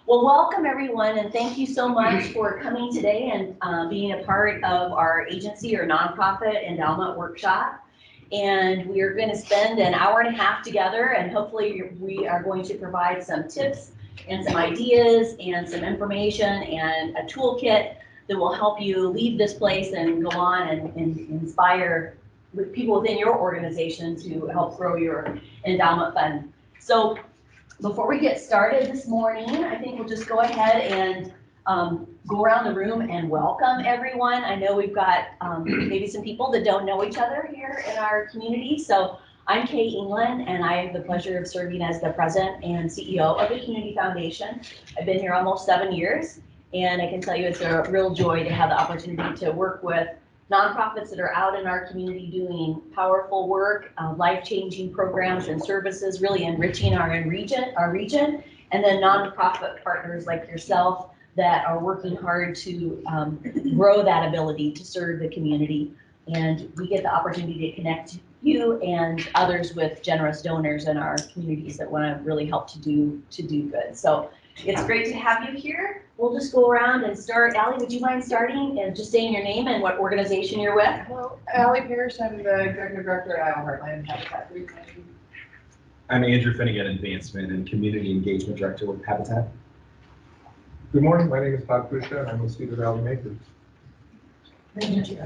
Well, welcome everyone, and thank you so much for coming today and being a part of our agency or nonprofit endowment workshop. And we are going to spend an hour and a half together, and hopefully we are going to provide some tips and some ideas and some information and a toolkit that will help you leave this place and go on and inspire with people within your organization to help grow your endowment fund. So before we get started this morning, I think we'll just go ahead and go around the room and welcome everyone. I know we've got maybe some people that don't know each other here in our community. So I'm Kay England, and I have the pleasure of serving as the president and CEO of the Community Foundation. I've been here almost 7 years, and I can tell you it's a real joy to have the opportunity to work with nonprofits that are out in our community doing powerful work, life-changing programs and services, really enriching our region, and then nonprofit partners like yourself that are working hard to grow that ability to serve the community. And we get the opportunity to connect you and others with generous donors in our communities that want to really help to do good. So it's great to have you here. We'll just go around and start. Allie, would you mind starting and just saying your name and what organization you're with? Well, Allie Parrish, I'm the Executive Director at Iowa Heartland Habitat for Humanity. I'm Andrew Finnegan, Advancement and Community Engagement Director with Habitat. Good morning, my name is Todd Kushka, and I'm with Cedar Valley Makers.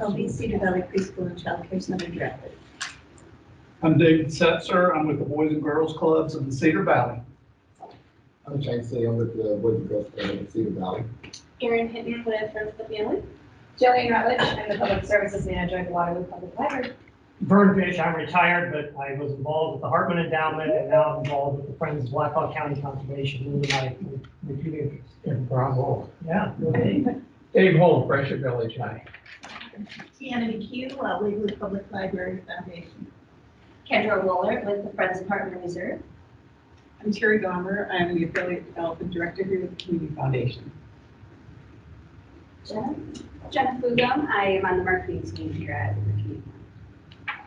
I'll be Cedar Valley Preschool and Child Care Center Director. I'm David Setzer. I'm with the Boys and Girls Clubs of the Cedar Valley. I'm Shane C. I'm with the Boys and Girls Club in Cedar Valley. Erin Hinton with Friends of the Family. Jillian Rutledge, I'm the Public Services Manager at the Waterloo Public Library. Vern Fish, I'm retired, but I was involved with the Hartman Endowment, and now I'm involved with the Friends of Blackhawk County Conservation. Those are my two interests. In Bravo. Yeah, okay. Dave Holm, Fresh at Village High. Tiana McHugh, Waverly Public Library Foundation. Kendra Woolard with the Friends of Hartman Reserve. I'm Terry Gomer, I'm the Affiliate Development Director here with the Community Foundation. Jenna Fugum, I am on the marketing team here at the Community Foundation.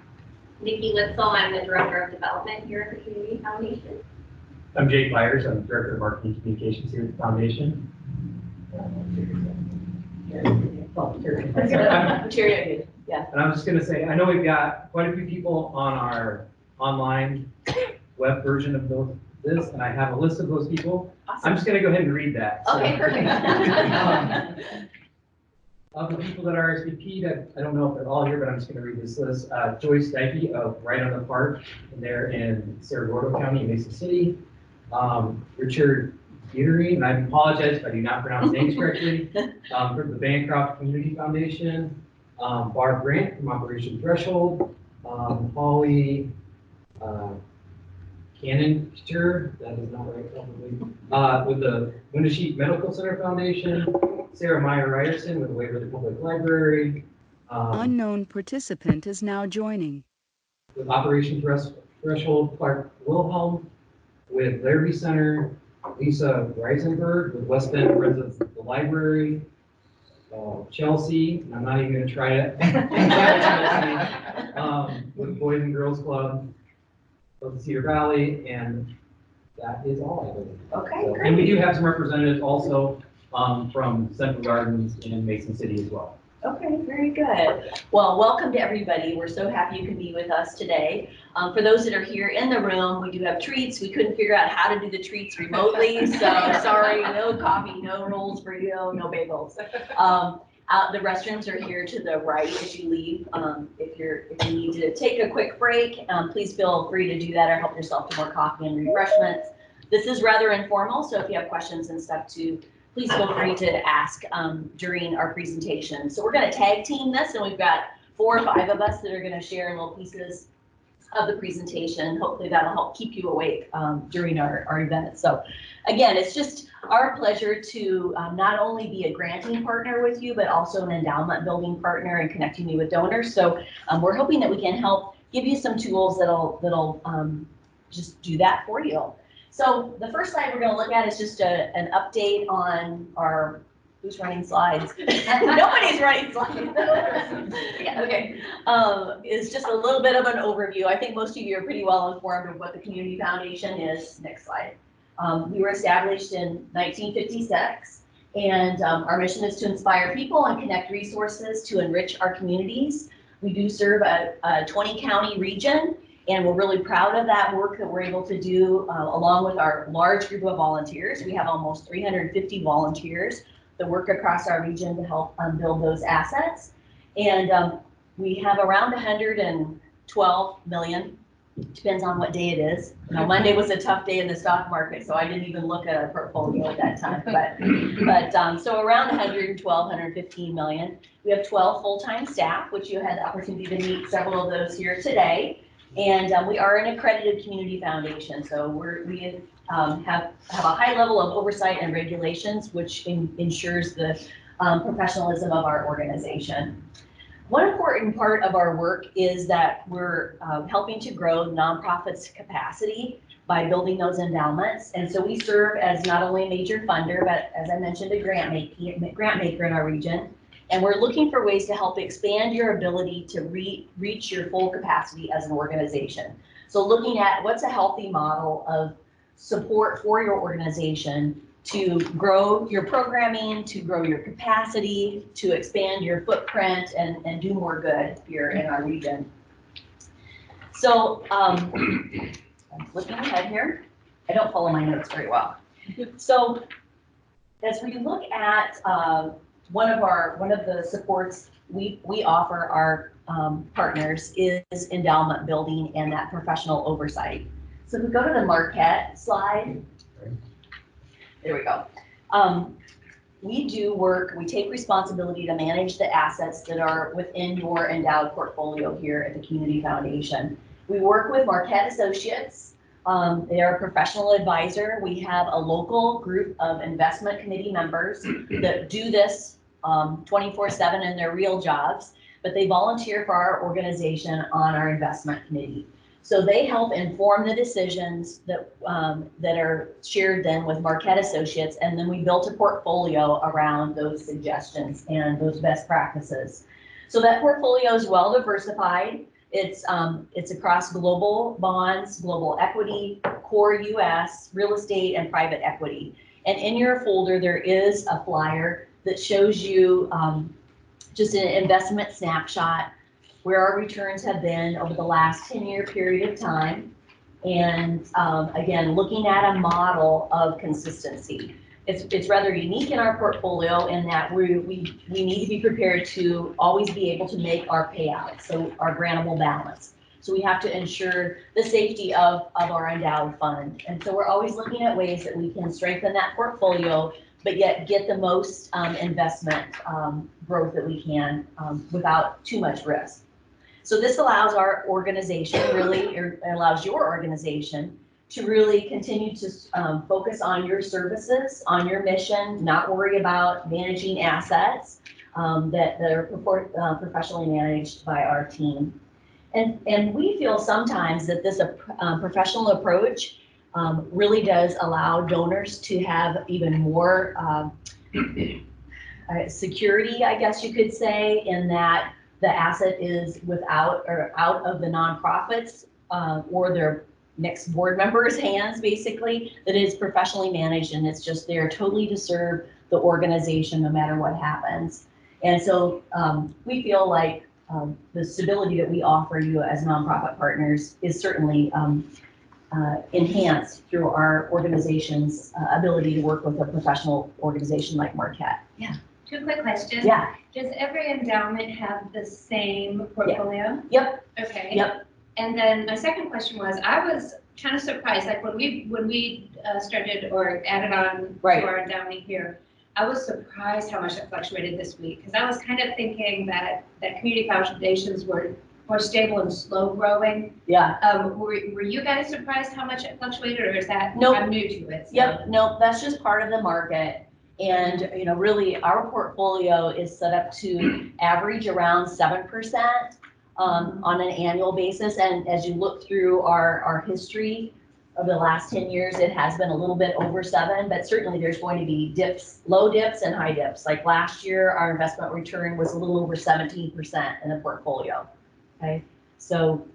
Nikki Litzel, I'm the Director of Development here at the Community Foundation. I'm Jake Byers, I'm the Director of Marketing Communications here at the Foundation. Terry, yeah. And I'm just going to say, I know we've got quite a few people on our online web version of this, and I have a list of those people. Awesome. I'm just going to go ahead and read that. Okay, perfect. Of the people that are RSVP'd, I don't know if they're all here, but I'm just going to read this list. Joyce Dyke of Right on the Park, and they're in Cerro Gordo County in Mesa City. Richard Gittery, and I apologize if I do not pronounce names correctly, from the Bancroft Community Foundation. Barb Grant from Operation Threshold. Holly Canninger, that is not right probably, with the Winnesheet Medical Center Foundation. Sarah Meyer Ryerson with the Waverly Public Library. Unknown participant is now joining. With Operation Threshold, Clark Wilhelm with Larrabee Center. Lisa Reisenberg with West Bend Friends of the Library. Chelsea, and I'm not even going to try it. Chelsea, with Boys and Girls Club of the Cedar Valley, and that is all I believe. Okay, So, great. and we do have some representatives also from Central Gardens in Mason City as well. Okay, very good. Well, welcome to everybody. We're so happy you can be with us today. For those that are here in the room, we do have treats. We couldn't figure out how to do the treats remotely, so sorry, no coffee, no rolls for you, no bagels. The restrooms are here to the right as you leave. If you need to take a quick break, please feel free to do that or help yourself to more coffee and refreshments. This is rather informal, so if you have questions and stuff too, please feel free to ask during our presentation. So we're going to tag team this, and we've got 4 or 5 of us that are going to share little pieces of the presentation. Hopefully that'll help keep you awake during our event. So again, it's just our pleasure to not only be a granting partner with you, but also an endowment building partner and connecting you with donors. So we're hoping that we can help give you some tools that'll just do that for you. So the first slide we're going to look at is just an update on our, who's running slides? Nobody's running slides. Yeah, okay. It's just a little bit of an overview. I think most of you are pretty well informed of what the Community Foundation is. Next slide. We were established in 1956, and our mission is to inspire people and connect resources to enrich our communities. We do serve a 20-county region, and we're really proud of that work that we're able to do along with our large group of volunteers. We have almost 350 volunteers that work across our region to help build those assets. And we have around 112 million. Depends on what day it is. You know, Monday was a tough day in the stock market, so I didn't even look at a portfolio at that time. But so around 112, 115 million. We have 12 full-time staff, which you had the opportunity to meet several of those here today. And we are an accredited community foundation, so we have a high level of oversight and regulations, which ensures the professionalism of our organization. One important part of our work is that we're helping to grow nonprofits' capacity by building those endowments. And so we serve as not only a major funder, but as I mentioned, a grant maker in our region. And we're looking for ways to help expand your ability to reach your full capacity as an organization. So looking at what's a healthy model of support for your organization to grow your programming, to grow your capacity, to expand your footprint and do more good here in our region. So I'm looking ahead here. I don't follow my notes very well. So as we look at one of the supports we offer our partners is endowment building and that professional oversight. So if we go to the Marquette slide. There we go. We do work, we take responsibility to manage the assets that are within your endowed portfolio here at the Community Foundation. We work with Marquette Associates. They are a professional advisor. We have a local group of investment committee members that do this 24/7 in their real jobs, but they volunteer for our organization on our investment committee. So they help inform the decisions that are shared then with Marquette Associates, and then we built a portfolio around those suggestions and those best practices. So that portfolio is well diversified. It's across global bonds, global equity, core US, real estate, and private equity. And in your folder, there is a flyer that shows you just an investment snapshot where our returns have been over the last 10-year period of time. And again, looking at a model of consistency. It's rather unique in our portfolio in that we need to be prepared to always be able to make our payouts, so our grantable balance. So we have to ensure the safety of our endowed fund. And so we're always looking at ways that we can strengthen that portfolio, but yet get the most investment growth that we can without too much risk. So this allows our organization really, or allows your organization to really continue to focus on your services, on your mission, not worry about managing assets that are professionally managed by our team. And we feel sometimes that this professional approach really does allow donors to have even more security, I guess you could say, in that the asset is without or out of the nonprofits or their next board members' hands, basically, that is professionally managed and it's just there totally to serve the organization no matter what happens. And so we feel like the stability that we offer you as nonprofit partners is certainly enhanced through our organization's ability to work with a professional organization like Marquette. Yeah. Two quick questions. Yeah. Does every endowment have the same portfolio? Yep. Okay. Yep. And then my second question was, I was kind of surprised, like when we started or added on Right. to our endowment here, I was surprised how much it fluctuated this week, because I was kind of thinking that community foundations were more stable and slow growing. Yeah. Were you guys surprised how much it fluctuated, or is that, Nope. I'm new to it? So. Yep. No, that's just part of the market. And, you know, really our portfolio is set up to average around 7% on an annual basis. And as you look through our history of the last 10 years, it has been a little bit over 7, but certainly there's going to be dips, low dips and high dips. Like last year, our investment return was a little over 17% in the portfolio. Okay. So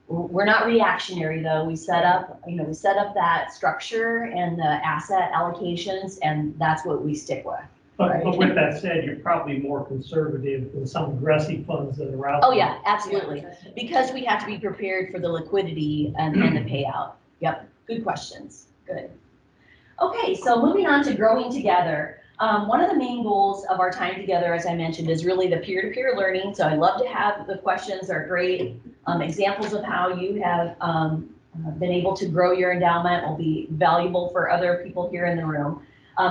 We're not reactionary though. We set up that structure and the asset allocations, and that's what we stick with. But with that said, you're probably more conservative than some aggressive funds that are out there. Oh yeah, absolutely. Because we have to be prepared for the liquidity and the payout. Yep, good questions, good. Okay, so moving on to growing together. One of the main goals of our time together, as I mentioned, is really the peer-to-peer learning. So I love to have the questions are great. Examples of how you have been able to grow your endowment will be valuable for other people here in the room.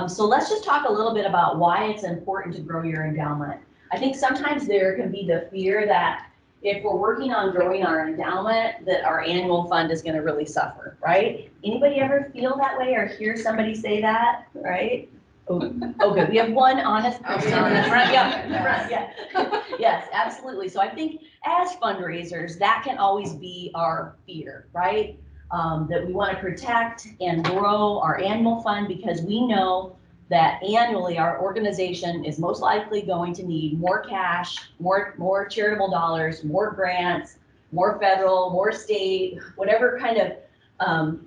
So let's just talk a little bit about why it's important to grow your endowment. I think sometimes there can be the fear that if we're working on growing our endowment, that our annual fund is going to really suffer, right? Anybody ever feel that way or hear somebody say that, right? Oh, good. We have one honest person in the front. Yeah. Yes, absolutely. So I think as fundraisers, that can always be our fear, right? That we want to protect and grow our annual fund because we know that annually our organization is most likely going to need more cash, more charitable dollars, more grants, more federal, more state, whatever kind of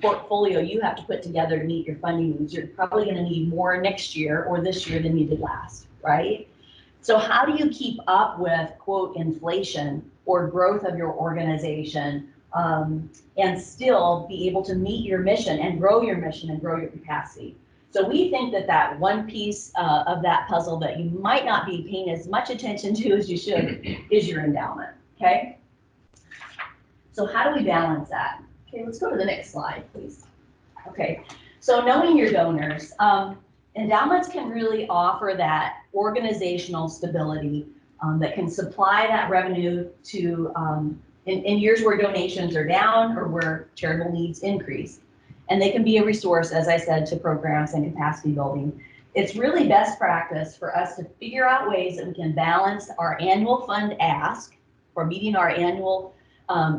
portfolio you have to put together to meet your funding needs. You're probably going to need more next year or this year than you did last, right? So how do you keep up with, quote, inflation or growth of your organization and still be able to meet your mission and grow your capacity? So we think that one piece of that puzzle that you might not be paying as much attention to as you should is your endowment, okay? So how do we balance that? Okay, let's go to the next slide, please. Okay, so knowing your donors, endowments can really offer that organizational stability that can supply that revenue to in years where donations are down or where charitable needs increase. And they can be a resource, as I said, to programs and capacity building. It's really best practice for us to figure out ways that we can balance our annual fund ask for meeting our annual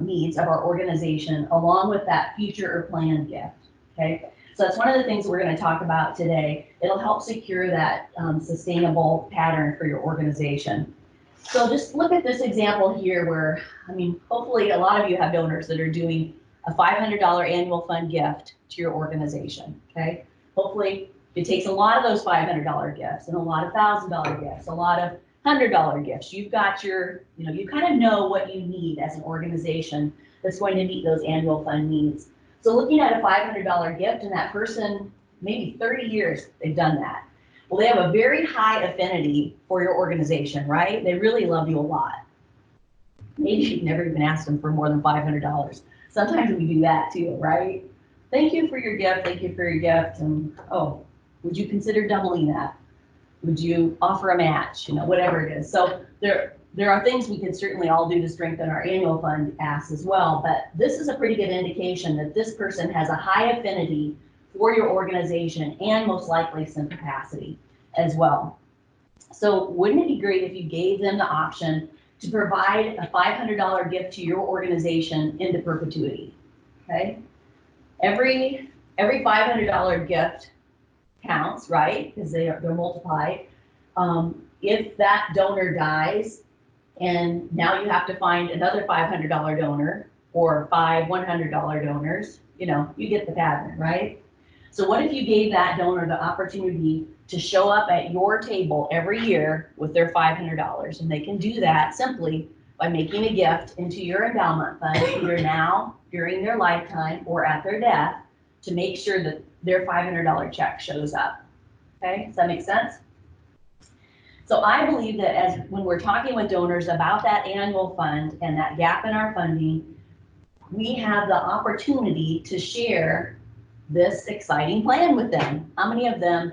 needs of our organization along with that future or planned gift, okay? So that's one of the things we're going to talk about today. It'll help secure that sustainable pattern for your organization. So just look at this example here where, I mean, hopefully a lot of you have donors that are doing a $500 annual fund gift to your organization, okay? Hopefully it takes a lot of those $500 gifts and a lot of $1,000 gifts, a lot of $100 gifts. You've got your, you kind of know what you need as an organization that's going to meet those annual fund needs. So looking at a $500 gift and that person, maybe 30 years they've done that. Well, they have a very high affinity for your organization, right? They really love you a lot. Maybe you've never even asked them for more than $500. Sometimes we do that too, right? Thank you for your gift, thank you for your gift, and oh, would you consider doubling that? Would you offer a match, whatever it is. So there are things we can certainly all do to strengthen our annual fund ask as well, but this is a pretty good indication that this person has a high affinity for your organization and most likely some capacity as well. So wouldn't it be great if you gave them the option to provide a $500 gift to your organization into perpetuity, okay? Every $500 gift counts, right? Because they're multiplied. If that donor dies and now you have to find another $500 donor or 5 $100 donors, you get the pattern, right? So what if you gave that donor the opportunity to show up at your table every year with their $500, and they can do that simply by making a gift into your endowment fund, either now, during their lifetime, or at their death, to make sure that their $500 check shows up. Okay, does that make sense? So I believe that when we're talking with donors about that annual fund and that gap in our funding, we have the opportunity to share this exciting plan with them. How many of them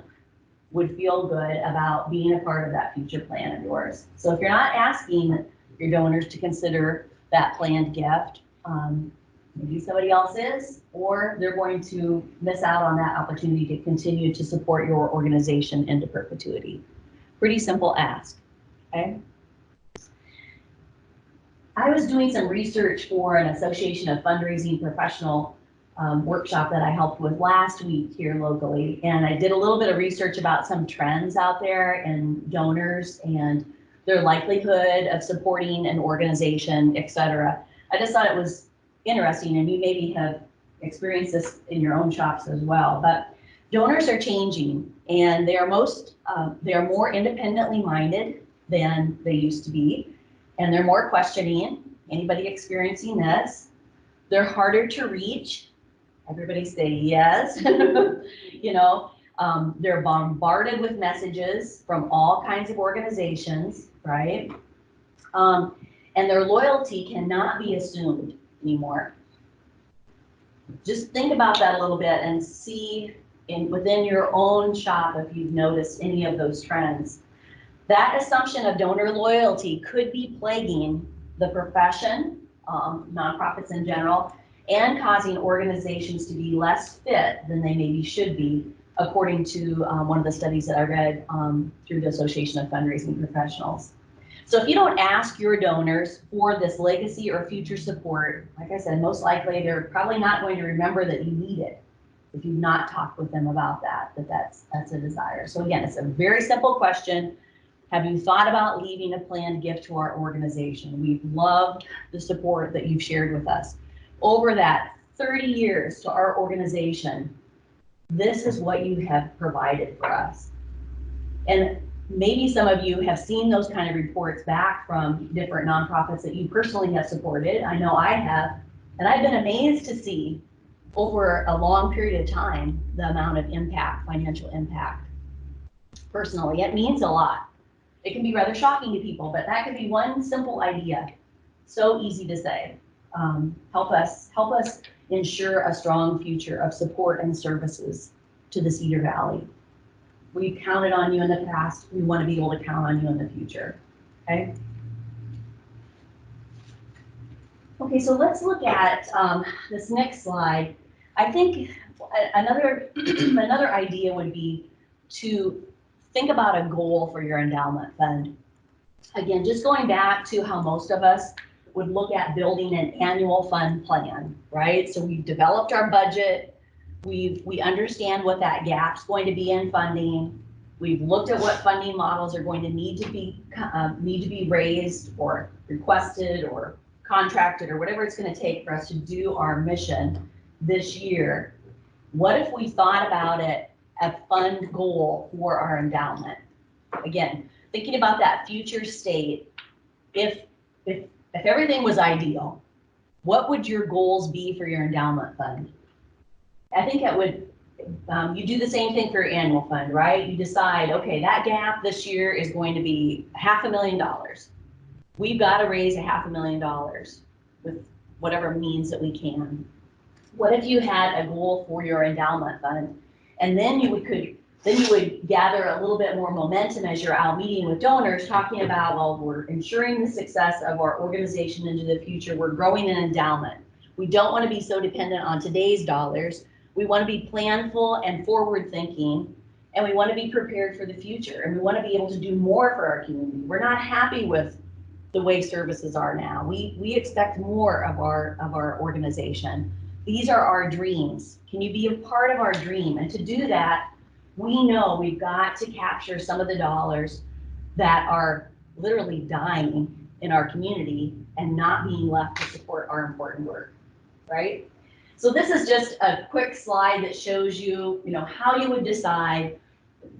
would feel good about being a part of that future plan of yours? So if you're not asking your donors to consider that planned gift, maybe somebody else is, or they're going to miss out on that opportunity to continue to support your organization into perpetuity. Pretty simple ask, okay? I was doing some research for an Association of Fundraising Professional workshop that I helped with last week here locally. And I did a little bit of research about some trends out there and donors and their likelihood of supporting an organization, et cetera. I just thought it was interesting, and you maybe have experienced this in your own shops as well, but donors are changing, and they are more independently minded than they used to be, and they're more questioning. Anybody experiencing this? They're harder to reach. Everybody say yes. You know, they're bombarded with messages from all kinds of organizations, right? And their loyalty cannot be assumed anymore. Just think about that a little bit and see within your own shop if you've noticed any of those trends. That assumption of donor loyalty could be plaguing the profession, nonprofits in general, and causing organizations to be less fit than they maybe should be, according to one of the studies that I read through the Association of Fundraising Professionals. So if you don't ask your donors for this legacy or future support, like I said, most likely they're probably not going to remember that you need it if you've not talked with them about that's a desire. So again, it's a very simple question. Have you thought about leaving a planned gift to our organization? We've loved the support that you've shared with us. Over that 30 years to our organization, this is what you have provided for us. And maybe some of you have seen those kind of reports back from different nonprofits that you personally have supported. I know I have, and I've been amazed to see over a long period of time the amount of impact, financial impact. Personally, it means a lot. It can be rather shocking to people, but that could be one simple idea. So easy to say. Help us ensure a strong future of support and services to the Cedar Valley. We've counted on you in the past. We want to be able to count on you in the future. Okay. Okay, so let's look at this next slide. I think another idea would be to think about a goal for your endowment fund. Again, just going back to how most of us would look at building an annual fund plan, right? So we've developed our budget. We understand what that gap's going to be in funding. We've looked at what funding models are going to need to be raised or requested or contracted or whatever it's going to take for us to do our mission this year. What if we thought about it, a fund goal for our endowment? Again, thinking about that future state, if everything was ideal, what would your goals be for your endowment fund? I think it would, you do the same thing for your annual fund, right? You decide, okay, that gap this year is going to be $500,000. We've got to raise $500,000 with whatever means that we can. What if you had a goal for your endowment fund? And then you would gather a little bit more momentum as you're out meeting with donors, talking about, well, we're ensuring the success of our organization into the future. We're growing an endowment. We don't want to be so dependent on today's dollars. We want to be planful and forward thinking, and we want to be prepared for the future, and we want to be able to do more for our community. We're not happy with the way services are now. We expect more of our organization. These are our dreams. Can you be a part of our dream? And to do that, we know we've got to capture some of the dollars that are literally dying in our community and not being left to support our important work, right? So this is just a quick slide that shows you, how you would decide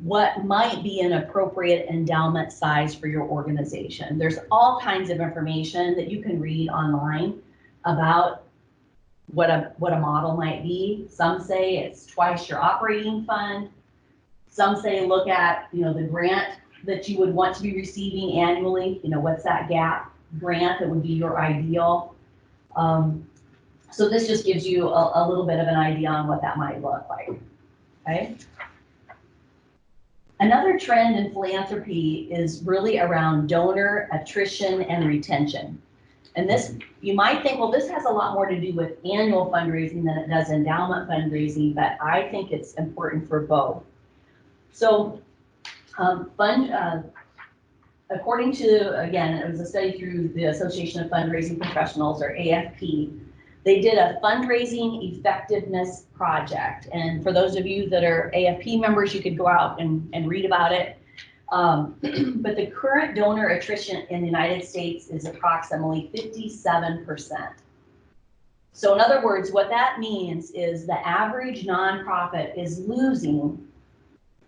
what might be an appropriate endowment size for your organization. There's all kinds of information that you can read online about what a model might be. Some say it's twice your operating fund. Some say look at, the grant that you would want to be receiving annually. What's that gap grant that would be your ideal? So this just gives you a little bit of an idea on what that might look like, okay? Another trend in philanthropy is really around donor attrition and retention. And this, you might think, well, this has a lot more to do with annual fundraising than it does endowment fundraising, but I think it's important for both. So according to, again, it was a study through the Association of Fundraising Professionals, or AFP, they did a fundraising effectiveness project. And for those of you that are AFP members, you could go out and read about it. But the current donor attrition in the United States is approximately 57%. So in other words, what that means is the average nonprofit is losing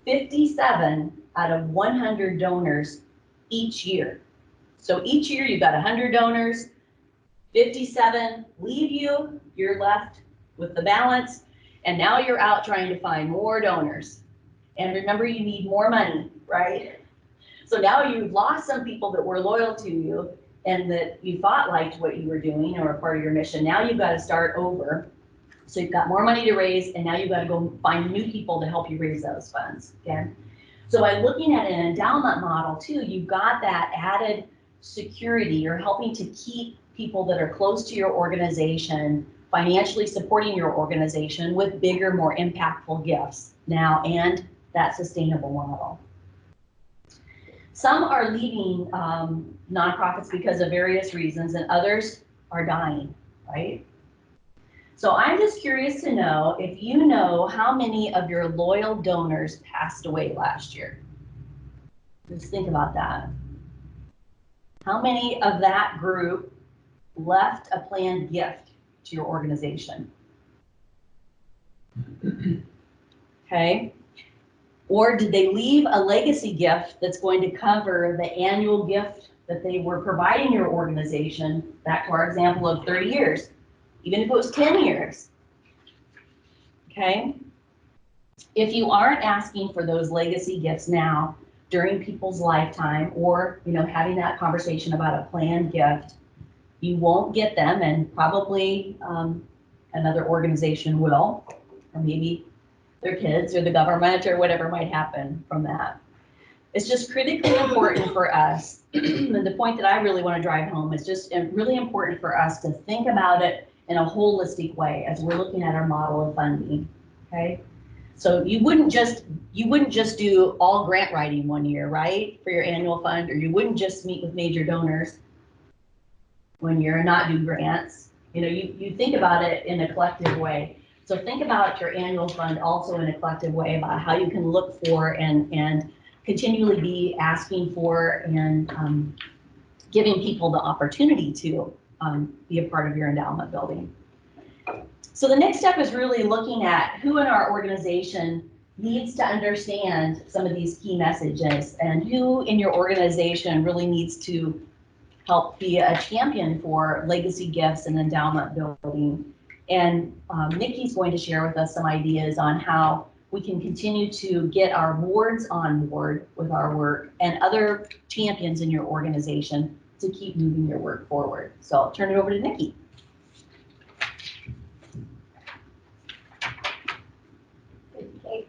57 out of 100 donors each year. So each year you've got 100 donors, 57 leave you, you're left with the balance, and now you're out trying to find more donors. And remember, you need more money, right? So now you've lost some people that were loyal to you and that you thought liked what you were doing or were part of your mission. Now you've got to start over. So you've got more money to raise, and now you've got to go find new people to help you raise those funds, okay? So by looking at an endowment model too, you've got that added security. You're helping to keep people that are close to your organization, financially supporting your organization with bigger, more impactful gifts now and that sustainable model. Some are leaving nonprofits because of various reasons, and others are dying, right? So I'm just curious to know if you know how many of your loyal donors passed away last year. Just think about that. How many of that group left a planned gift to your organization? Okay. Or did they leave a legacy gift that's going to cover the annual gift that they were providing your organization, back to our example of 30 years, even if it was 10 years, okay? If you aren't asking for those legacy gifts now during people's lifetime, or having that conversation about a planned gift, you won't get them, and probably another organization will, or maybe their kids or the government or whatever might happen from that. It's just critically important for us, and the point that I really want to drive home is just really important for us to think about it in a holistic way as we're looking at our model of funding, okay? So you wouldn't just do all grant writing one year, right, for your annual fund, or you wouldn't just meet with major donors one year and not do grants. You think about it in a collective way. So think about your annual fund also in a collective way about how you can look for and continually be asking for and giving people the opportunity to be a part of your endowment building. So the next step is really looking at who in our organization needs to understand some of these key messages, and who in your organization really needs to help be a champion for legacy gifts and endowment building. And Nikki's going to share with us some ideas on how we can continue to get our boards on board with our work and other champions in your organization to keep moving your work forward. So I'll turn it over to Nikki. Okay.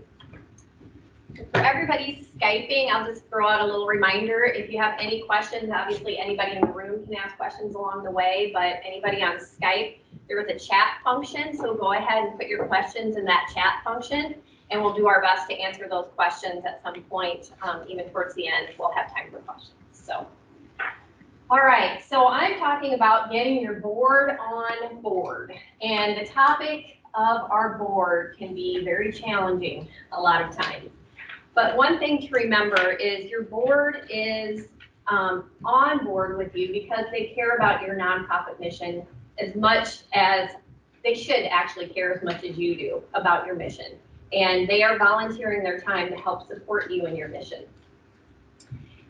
For everybody's Skyping, I'll just throw out a little reminder. If you have any questions, obviously anybody in the room can ask questions along the way, but anybody on Skype, there is a chat function, so go ahead and put your questions in that chat function, and we'll do our best to answer those questions at some point, even towards the end, we'll have time for questions. So, all right, so I'm talking about getting your board on board, and the topic of our board can be very challenging a lot of times. But one thing to remember is your board is on board with you because they care about your nonprofit mission as much as they should actually care as much as you do about your mission. And they are volunteering their time to help support you in your mission.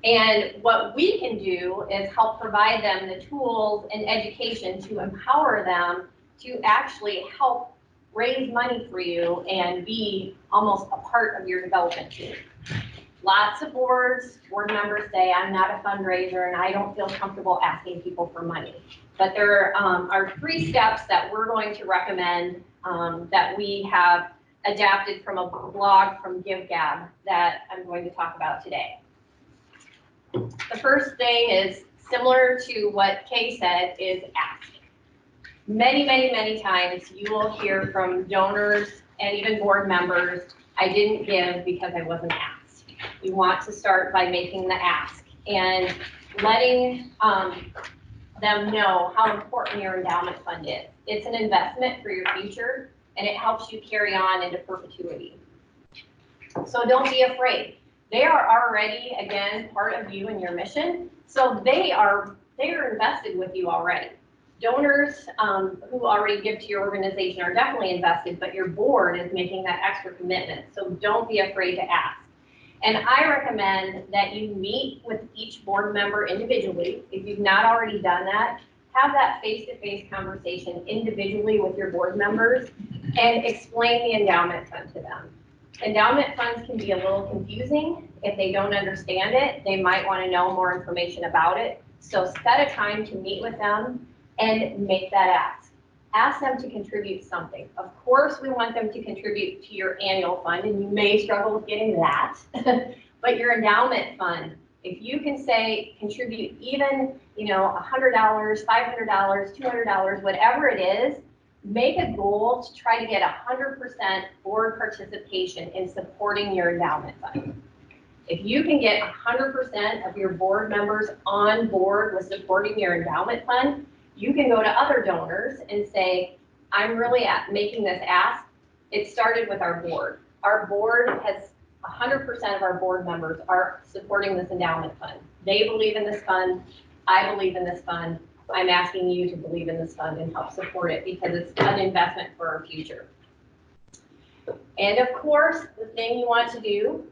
And what we can do is help provide them the tools and education to empower them to actually help raise money for you and be almost a part of your development team. Lots of board members say, I'm not a fundraiser and I don't feel comfortable asking people for money. But there are 3 steps that we're going to recommend that we have adapted from a blog from GiveGab that I'm going to talk about today. The first thing is similar to what Kay said, is ask. Many, many, many times you will hear from donors and even board members, I didn't give because I wasn't asked. We want to start by making the ask and letting them know how important your endowment fund is. It's an investment for your future, and it helps you carry on into perpetuity. So don't be afraid. They are already, again, part of you and your mission, so they are invested with you already. Donors who already give to your organization are definitely invested, but your board is making that extra commitment. So don't be afraid to ask. And I recommend that you meet with each board member individually. If you've not already done that, have that face-to-face conversation individually with your board members and explain the endowment fund to them. Endowment funds can be a little confusing. If they don't understand it, they might want to know more information about it. So set a time to meet with them and make that ask. Ask them to contribute something. Of course, we want them to contribute to your annual fund, and you may struggle with getting that, but your endowment fund, if you can say contribute even, $100, $500, $200, whatever it is, make a goal to try to get 100% board participation in supporting your endowment fund. If you can get 100% of your board members on board with supporting your endowment fund, you can go to other donors and say, I'm really making this ask. It started with our board. Our board has 100% of our board members are supporting this endowment fund. They believe in this fund. I believe in this fund. I'm asking you to believe in this fund and help support it because it's an investment for our future. And of course, the thing you want to do,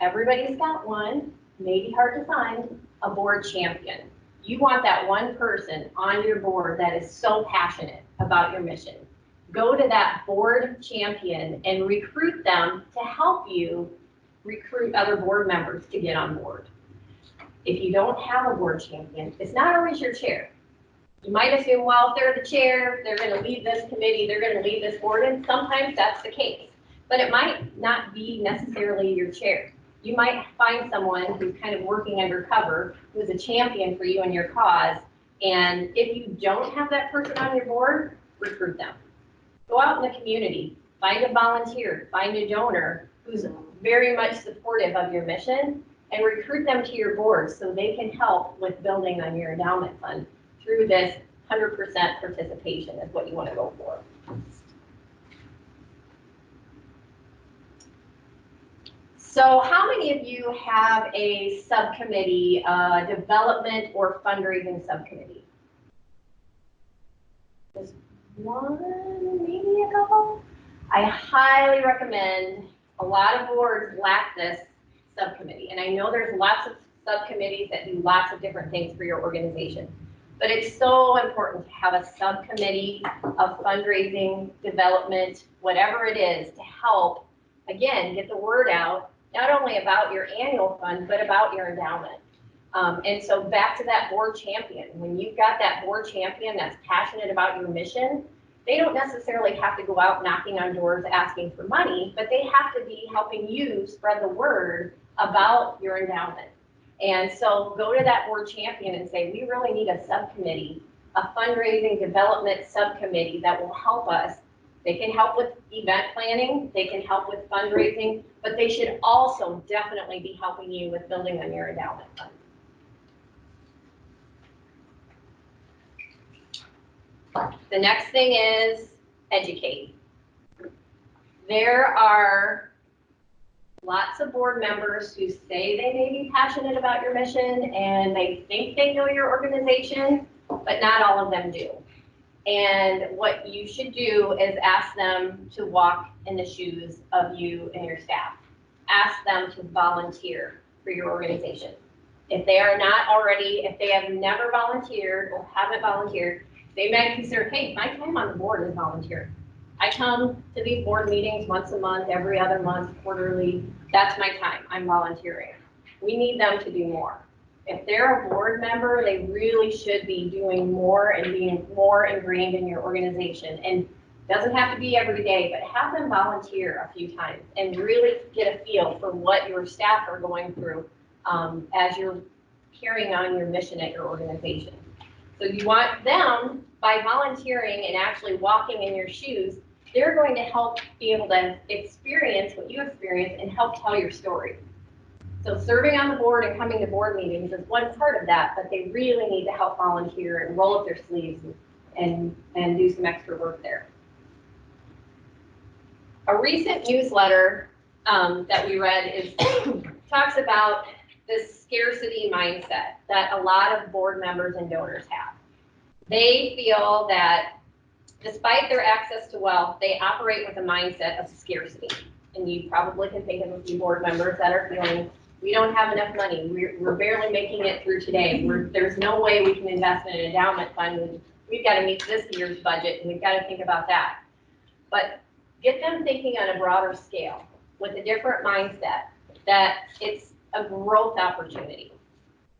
everybody's got one, maybe hard to find, a board champion. You want that one person on your board that is so passionate about your mission. Go to that board champion and recruit them to help you recruit other board members to get on board. If you don't have a board champion, it's not always your chair. You might assume, well, if they're the chair, they're going to lead this committee, they're going to lead this board, and sometimes that's the case. But it might not be necessarily your chair. You might find someone who's kind of working undercover, who's a champion for you and your cause. And if you don't have that person on your board, recruit them. Go out in the community, find a volunteer, find a donor who's very much supportive of your mission, and recruit them to your board so they can help with building on your endowment fund through this 100% participation is what you want to go for. So how many of you have a subcommittee, development or fundraising subcommittee? Just one, maybe a couple? I highly recommend, a lot of boards lack this subcommittee. And I know there's lots of subcommittees that do lots of different things for your organization. But it's so important to have a subcommittee of fundraising, development, whatever it is, to help, again, get the word out, not only about your annual fund, but about your endowment. And so back to that board champion. When you've got that board champion that's passionate about your mission, they don't necessarily have to go out knocking on doors asking for money, but they have to be helping you spread the word about your endowment. And so go to that board champion and say, we really need a subcommittee, a fundraising development subcommittee that will help us. They can help with event planning, they can help with fundraising, but they should also definitely be helping you with building on your endowment fund. The next thing is educate. There are lots of board members who say they may be passionate about your mission and they think they know your organization, but not all of them do. And what you should do is ask them to walk in the shoes of you and your staff. Ask them to volunteer for your organization. If they are not already, if they have never volunteered or haven't volunteered, they might consider, hey, my time on the board is volunteering. I come to these board meetings once a month, every other month, quarterly. That's my time. I'm volunteering. We need them to do more. If they're a board member, they really should be doing more and being more ingrained in your organization. And it doesn't have to be every day, but have them volunteer a few times and really get a feel for what your staff are going through as you're carrying on your mission at your organization. So you want them, by volunteering and actually walking in your shoes, they're going to help be able to experience what you experience and help tell your story. So serving on the board and coming to board meetings is one part of that, but they really need to help volunteer and roll up their sleeves and do some extra work there. A recent newsletter that we read talks about this scarcity mindset that a lot of board members and donors have. They feel that despite their access to wealth, they operate with a mindset of scarcity. And you probably can think of a few board members that are feeling, we don't have enough money. We're barely making it through today. There's no way we can invest in an endowment fund. We've got to meet this year's budget, and we've got to think about that. But get them thinking on a broader scale with a different mindset that it's a growth opportunity.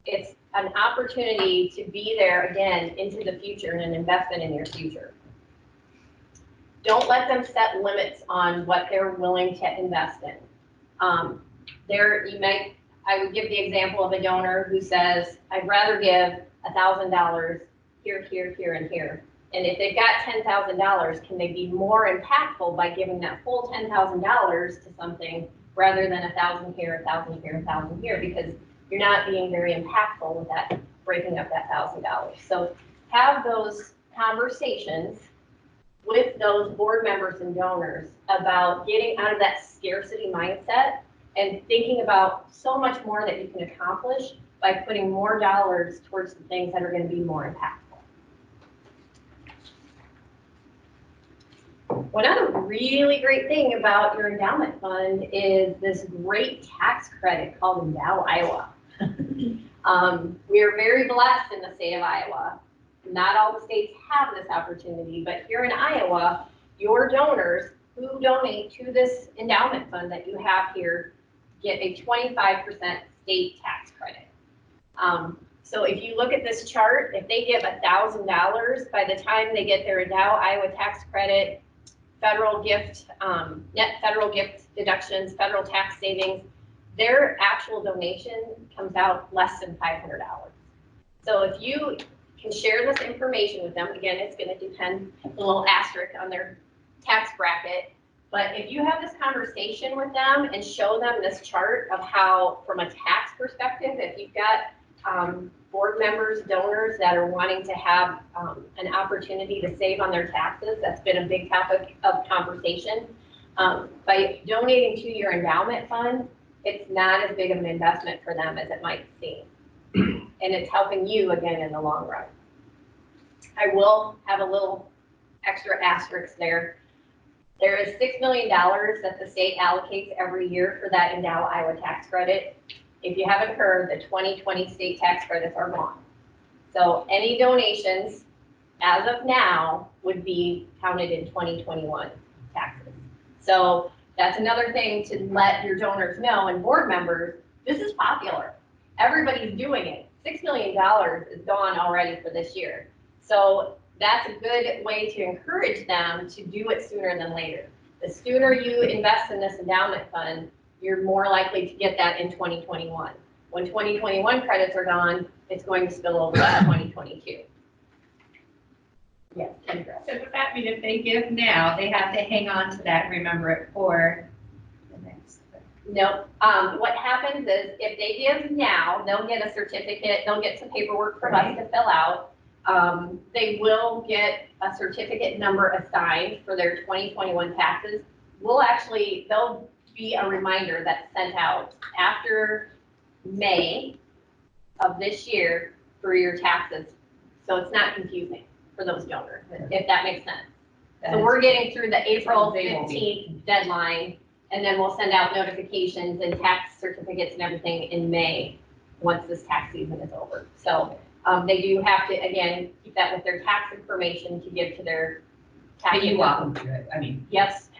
It's an opportunity to be there again into the future and an investment in your future. Don't let them set limits on what they're willing to invest in. I would give the example of a donor who says, I'd rather give $1,000 here, here, here, and here. And if they've got $10,000, can they be more impactful by giving that full $10,000 to something rather than 1,000 here, 1,000 here, 1,000 here? Because you're not being very impactful with that, breaking up that $1,000. So have those conversations with those board members and donors about getting out of that scarcity mindset and thinking about so much more that you can accomplish by putting more dollars towards the things that are going to be more impactful. One other really great thing about your endowment fund is this great tax credit called Endow Iowa. We are very blessed in the state of Iowa. Not all the states have this opportunity, but here in Iowa, your donors who donate to this endowment fund that you have here get a 25% state tax credit. So if you look at this chart, if they give $1,000, by the time they get their Endow Iowa tax credit, federal gift, net federal gift deductions, federal tax savings, their actual donation comes out less than $500. So if you can share this information with them, again, it's going to depend a little asterisk on their tax bracket, but if you have this conversation with them and show them this chart of how, from a tax perspective, if you've got board members, donors that are wanting to have an opportunity to save on their taxes, that's been a big topic of conversation. By donating to your endowment fund, it's not as big of an investment for them as it might seem. And it's helping you again in the long run. I will have a little extra asterisk there. There is $6 million that the state allocates every year for that Endow Iowa tax credit. If you haven't heard, the 2020 state tax credits are gone. So any donations as of now would be counted in 2021 taxes. So that's another thing to let your donors know and board members, this is popular. Everybody's doing it. $6 million is gone already for this year. So that's a good way to encourage them to do it sooner than later. The sooner you invest in this endowment fund, you're more likely to get that in 2021. When 2021 credits are gone, it's going to spill over to 2022. Yes, Kendra. So does that mean if they give now, they have to hang on to that and remember it for the next? Nope. What happens is if they give now, they'll get a certificate, they'll get some paperwork from us to fill out. They will get a certificate number assigned for their 2021 taxes. There'll be a reminder that's sent out after May of this year for your taxes. So it's not confusing for those donors, if that makes sense. So we're getting through the April 15th deadline, and then we'll send out notifications and tax certificates and everything in May once this tax season is over. So they do have to, again, keep that with their tax information to give to their tax. But you welcome to it, I mean. Yes,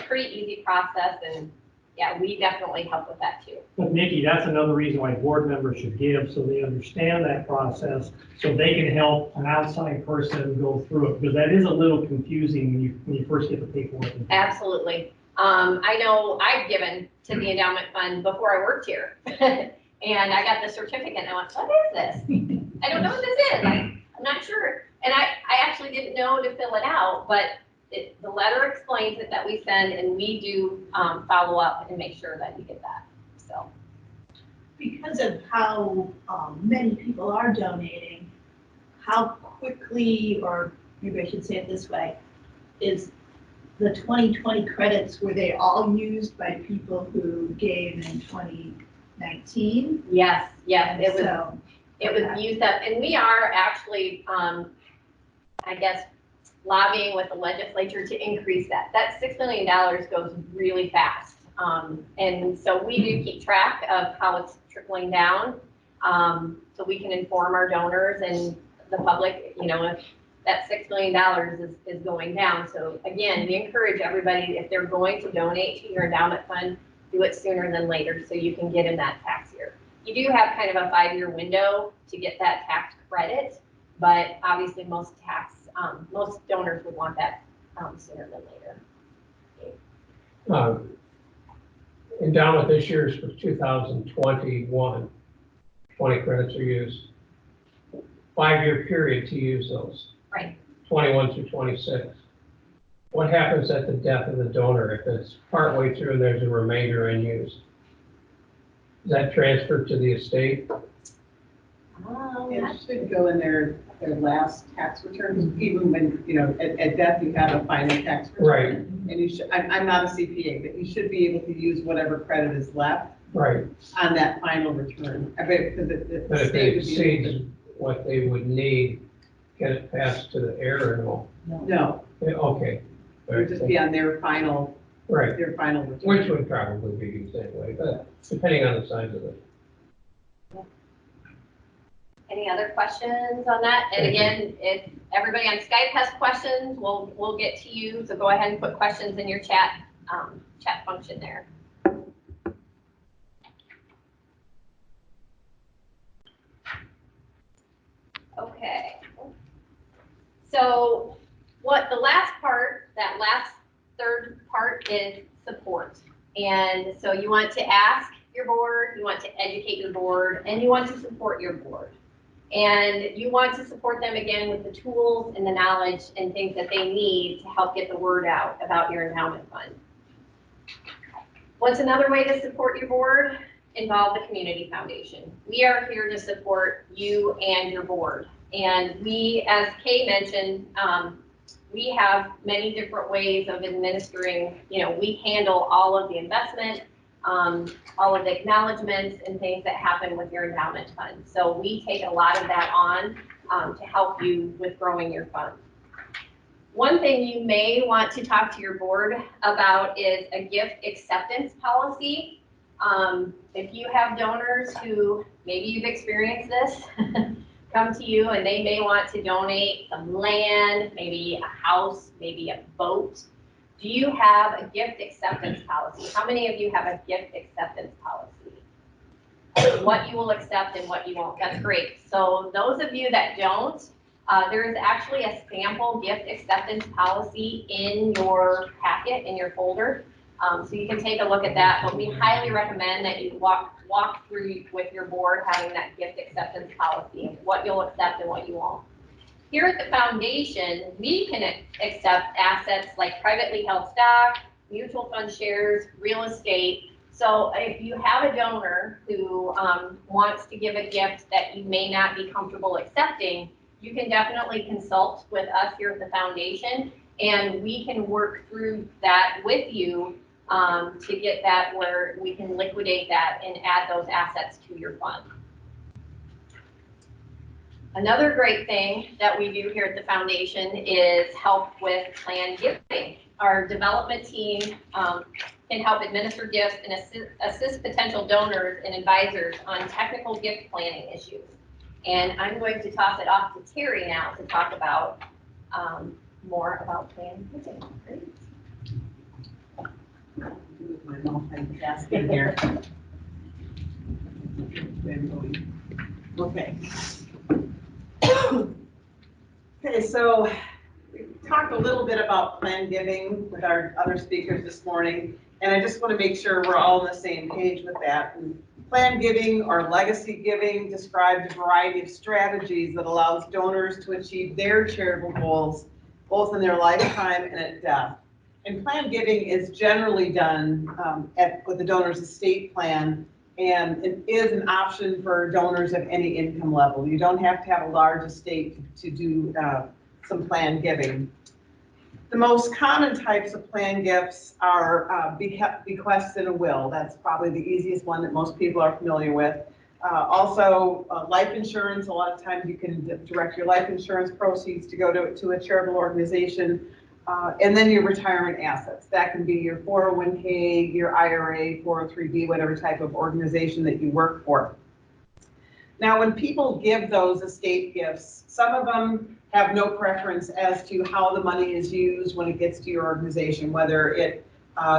pretty easy process, and yeah, we definitely help with that too. But Nikki, that's another reason why board members should give, so they understand that process, so they can help an outside person go through it, because that is a little confusing when you first get the paperwork. Absolutely. I know I've given to the endowment fund before I worked here, and I got the certificate, and I went, what is this? I don't know what this is. I'm not sure. And I actually didn't know to fill it out, but the letter explains it that we send, and we do follow up and make sure that you get that. So, because of how many people are donating, how quickly, or maybe I should say it this way, is the 2020 credits, were they all used by people who gave in 2019? Yes, it was used up, and we are actually I guess, lobbying with the legislature to increase that. That $6 million goes really fast. And so we do keep track of how it's trickling down, so we can inform our donors and the public, you know, if that $6 million is going down. So again, we encourage everybody, if they're going to donate to your endowment fund, do it sooner than later so you can get in that tax year. You do have kind of a 5-year window to get that tax credit, but obviously most donors would want that sooner than later. Endowment this year is for 2021. 20 credits are used. 5-year period to use those. Right. 21 through 26. What happens at the death of the donor if it's partway through and there's a remainder unused? Is that transferred to the estate? It should go in their last tax returns, even when, you know, at death you have a final tax return. Right. And you should, I'm not a CPA, but you should be able to use whatever credit is left Right. on that final return. I bet, because the But if state it would be able exceeds what they would need, can it pass to the heir or no? no, Yeah, okay. it would just be on their final Right, return. which would probably be used anyway, but depending on the size of it. Any other questions on that? And again, if everybody on Skype has questions, we'll get to you. So go ahead and put questions in your chat function there. Okay. So what the last part, that last third part is support. And so you want to ask your board, you want to educate your board, and you want to support your board. And you want to support them again with the tools and the knowledge and things that they need to help get the word out about your endowment fund. What's another way to support your board? Involve the community foundation. We are here to support you and your board. And we, as Kay mentioned, we have many different ways of administering, you know, we handle all of the investment, all of the acknowledgements and things that happen with your endowment fund. So we take a lot of that on to help you with growing your fund. One thing you may want to talk to your board about is a gift acceptance policy. If you have donors who, maybe you've experienced this, come to you and they may want to donate some land, maybe a house, maybe a boat. Do you have a gift acceptance policy? How many of you have a gift acceptance policy? What you will accept and what you won't. That's great. So those of you that don't, there is actually a sample gift acceptance policy in your packet, in your folder. So you can take a look at that, but we highly recommend that you walk through with your board having that gift acceptance policy, what you'll accept and what you won't. Here at the foundation, we can accept assets like privately held stock, mutual fund shares, real estate. So if you have a donor who wants to give a gift that you may not be comfortable accepting, you can definitely consult with us here at the foundation, and we can work through that with you to get that where we can liquidate that and add those assets to your fund. Another great thing that we do here at the foundation is help with planned giving. Our development team can help administer gifts and assist potential donors and advisors on technical gift planning issues. And I'm going to toss it off to Terry now to talk about more about planned giving. Great. My multitasking here. Okay. Okay, so we talked a little bit about planned giving with our other speakers this morning, and I just want to make sure we're all on the same page with that. And planned giving or legacy giving describes a variety of strategies that allows donors to achieve their charitable goals, both in their lifetime and at death. And planned giving is generally done with the donor's estate plan, and it is an option for donors of any income level. You don't have to have a large estate to do some planned giving. The most common types of planned gifts are bequests in a will. That's probably the easiest one that most people are familiar with. Also, life insurance, a lot of times you can direct your life insurance proceeds to go to a charitable organization. And then your retirement assets. That can be your 401k, your IRA, 403b, whatever type of organization that you work for. Now, when people give those estate gifts, some of them have no preference as to how the money is used when it gets to your organization, whether it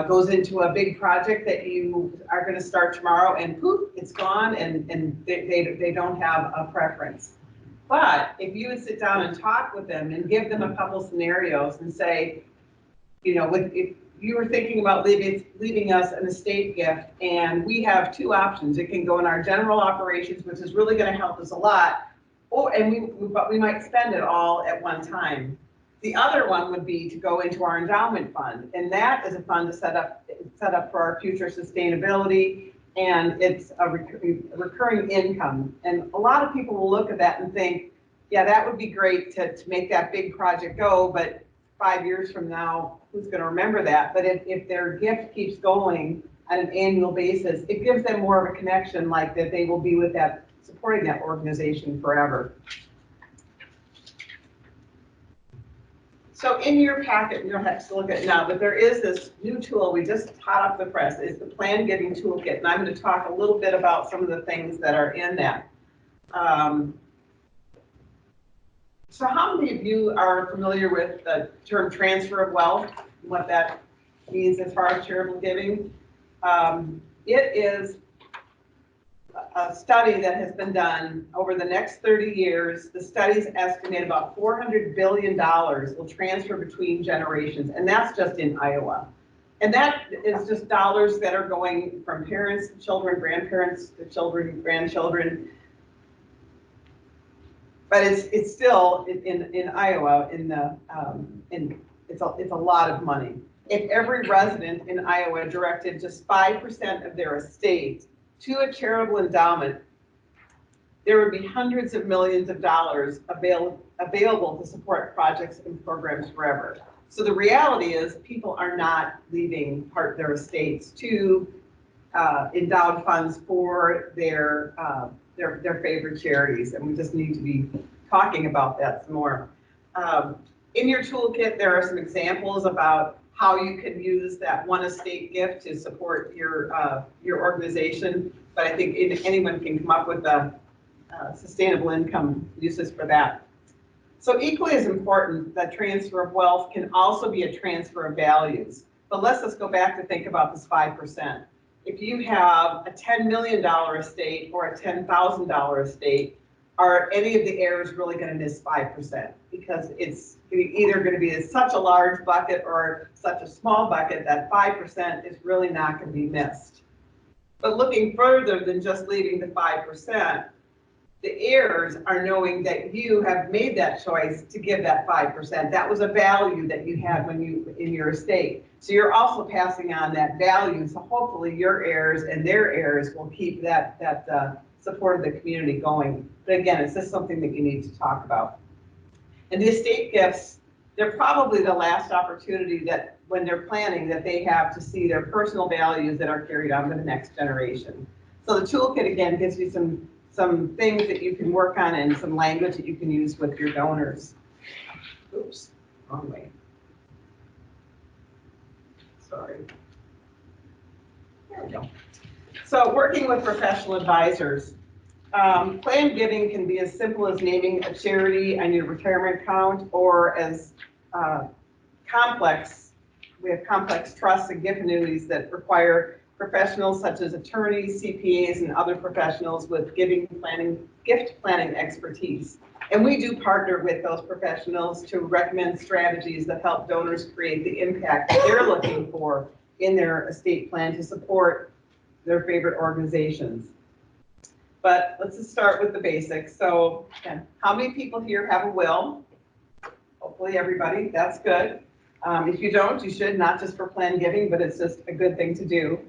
goes into a big project that you are going to start tomorrow and poof, it's gone, and they don't have a preference. But if you would sit down and talk with them and give them a couple scenarios and say, you know, if you were thinking about leaving us an estate gift, and we have two options. It can go in our general operations, which is really going to help us a lot, but we might spend it all at one time. The other one would be to go into our endowment fund, and that is a fund to set up for our future sustainability, and it's a recurring income. And a lot of people will look at that and think, yeah, that would be great to make that big project go, but 5 years from now, who's going to remember that? But if their gift keeps going on an annual basis, it gives them more of a connection, like that they will be with that, supporting that organization forever. So in your packet, you don't have to look at it now, but there is this new tool we just hot off the press. It's the Plan Giving Toolkit, and I'm going to talk a little bit about some of the things that are in that. So how many of you are familiar with the term transfer of wealth, and what that means as far as charitable giving? It is a study that has been done over the next 30 years. The studies estimate about $400 billion will transfer between generations, and that's just in Iowa. And that is just dollars that are going from parents to children, grandparents to children, grandchildren. But it's still in Iowa, it's a lot of money. If every resident in Iowa directed just 5% of their estate to a charitable endowment, there would be hundreds of millions of dollars available to support projects and programs forever. So the reality is people are not leaving part of their estates to endowed funds for their favorite charities, and we just need to be talking about that some more. In your toolkit, there are some examples about how you can use that one estate gift to support your organization, but I think anyone can come up with a sustainable income uses for that. So equally as important, that transfer of wealth can also be a transfer of values. But let's go back to think about this 5%. If you have a $10 million estate or a $10,000 estate, are any of the heirs really going to miss 5%? Because it's either going to be such a large bucket or such a small bucket that 5% is really not going to be missed. But looking further than just leaving the 5%, the heirs are knowing that you have made that choice to give that 5%. That was a value that you had in your estate. So you're also passing on that value. So hopefully your heirs and their heirs will keep that support of the community going. But again, it's just something that you need to talk about. And the estate gifts, they're probably the last opportunity that when they're planning that they have to see their personal values that are carried on to the next generation. So the toolkit again gives you some things that you can work on and some language that you can use with your donors. Oops, wrong way. Sorry. There we go. So working with professional advisors. Plan giving can be as simple as naming a charity on your retirement account, or as complex. We have complex trusts and gift annuities that require professionals such as attorneys, CPAs, and other professionals with gift planning expertise. And we do partner with those professionals to recommend strategies that help donors create the impact that they're looking for in their estate plan to support their favorite organizations. But let's just start with the basics. So again, how many people here have a will? Hopefully everybody, that's good. If you don't, you should, not just for plan giving, but it's just a good thing to do.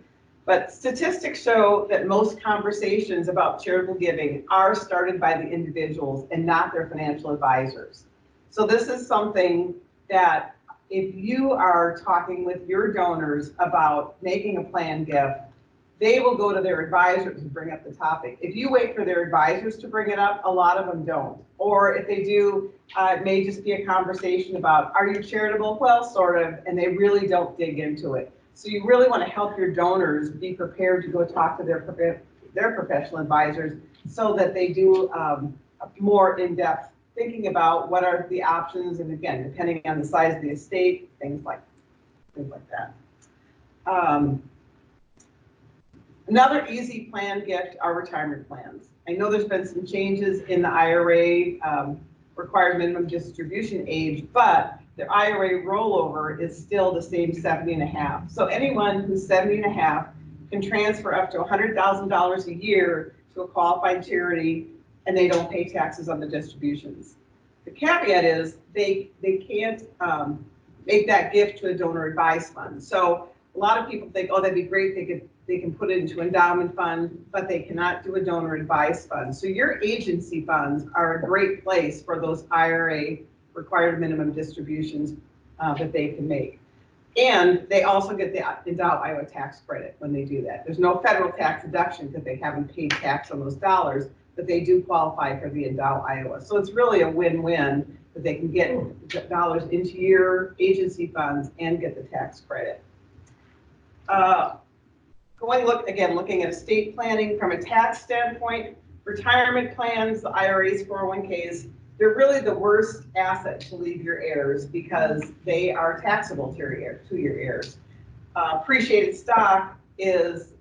But statistics show that most conversations about charitable giving are started by the individuals and not their financial advisors. So this is something that if you are talking with your donors about making a plan gift, they will go to their advisors and bring up the topic. If you wait for their advisors to bring it up, a lot of them don't. Or if they do, it may just be a conversation about, are you charitable? Well, sort of, and they really don't dig into it. So you really want to help your donors be prepared to go talk to their professional advisors so that they do more in-depth thinking about what are the options, and again, depending on the size of the estate, things like that. Another easy plan gift are retirement plans. I know there's been some changes in the IRA required minimum distribution age, but the IRA rollover is still the same 70.5. So anyone who's 70.5 can transfer up to $100,000 a year to a qualified charity, and they don't pay taxes on the distributions. The caveat is they can't make that gift to a donor advised fund. So a lot of people think, oh, that'd be great, they can put it into endowment fund, but they cannot do a donor advised fund. So your agency funds are a great place for those IRA required minimum distributions that they can make. And they also get the Endow Iowa tax credit when they do that. There's no federal tax deduction because they haven't paid tax on those dollars, but they do qualify for the Endow Iowa. So it's really a win-win that they can get dollars into your agency funds and get the tax credit. Looking at estate planning from a tax standpoint, retirement plans, the IRAs, 401ks, they're really the worst asset to leave your heirs because they are taxable to your heirs. Appreciated stock is,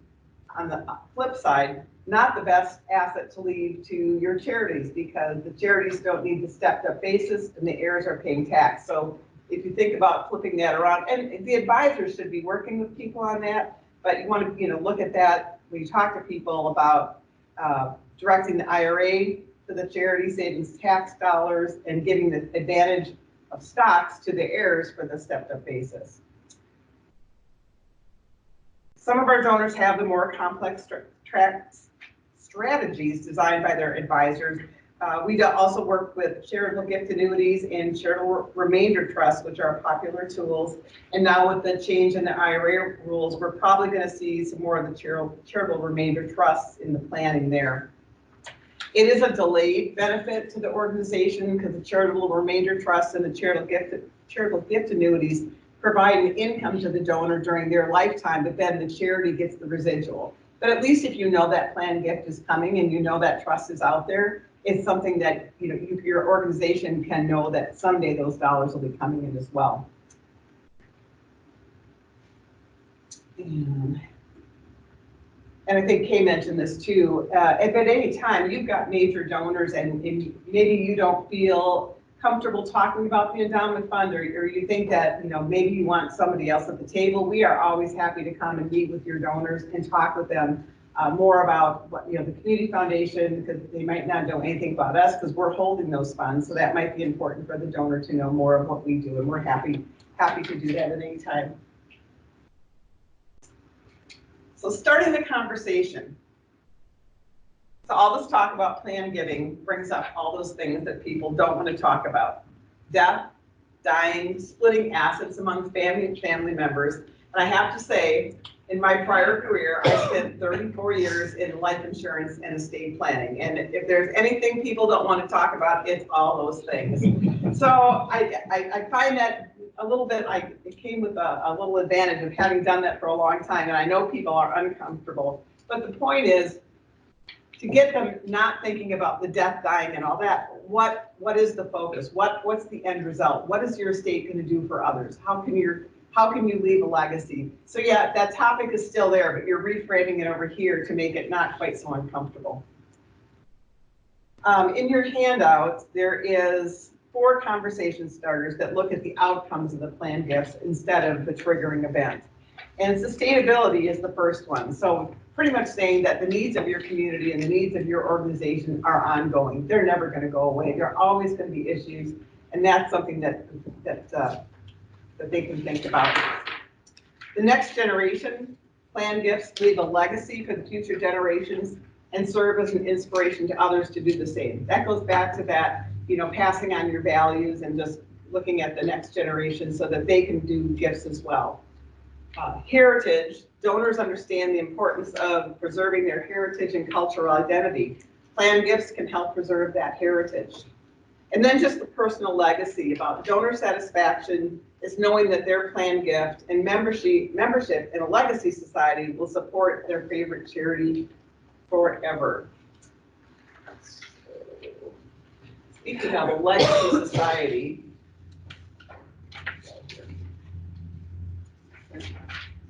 on the flip side, not the best asset to leave to your charities because the charities don't need the stepped up basis and the heirs are paying tax. So if you think about flipping that around, and the advisors should be working with people on that, but you want to look at that when you talk to people about directing the IRA to the charity savings tax dollars and giving the advantage of stocks to the heirs for the stepped up basis. Some of our donors have the more complex strategies designed by their advisors. We also work with charitable gift annuities and charitable remainder trusts, which are popular tools. And now with the change in the IRA rules, we're probably going to see some more of the charitable remainder trusts in the planning there. It is a delayed benefit to the organization because the charitable remainder trusts and the charitable gift annuities provide an income to the donor during their lifetime, but then the charity gets the residual. But at least if you know that planned gift is coming and you know that trust is out there, it's something that your organization can know that someday those dollars will be coming in as well. And I think Kay mentioned this too. If at any time you've got major donors and maybe you don't feel comfortable talking about the endowment fund, or you think that maybe you want somebody else at the table, we are always happy to come and meet with your donors and talk with them more about what the community foundation, because they might not know anything about us because we're holding those funds. So that might be important for the donor to know more of what we do, and we're happy to do that at any time. So starting the conversation. So all this talk about plan giving brings up all those things that people don't want to talk about. Death, dying, splitting assets among family and family members. And I have to say, in my prior career, I spent 34 years in life insurance and estate planning. And if there's anything people don't want to talk about, it's all those things. So I find that a little bit, it came with a little advantage of having done that for a long time. And I know people are uncomfortable, but the point is to get them not thinking about the death, dying and all that. What is the focus? What's the end result? What is your estate going to do for others? How can you leave a legacy? So yeah, that topic is still there, but you're reframing it over here to make it not quite so uncomfortable. In your handout, there is 4 conversation starters that look at the outcomes of the planned gifts instead of the triggering event. And sustainability is the first one. So pretty much saying that the needs of your community and the needs of your organization are ongoing. They're never going to go away. There are always going to be issues, and that's something that they can think about. The next generation plan gifts leave a legacy for the future generations and serve as an inspiration to others to do the same. That goes back to that, passing on your values and just looking at the next generation so that they can do gifts as well. heritage, donors understand the importance of preserving their heritage and cultural identity. Planned gifts can help preserve that heritage. And then just the personal legacy about donor satisfaction is knowing that their planned gift and membership in a legacy society will support their favorite charity forever. Speaking of a legacy society,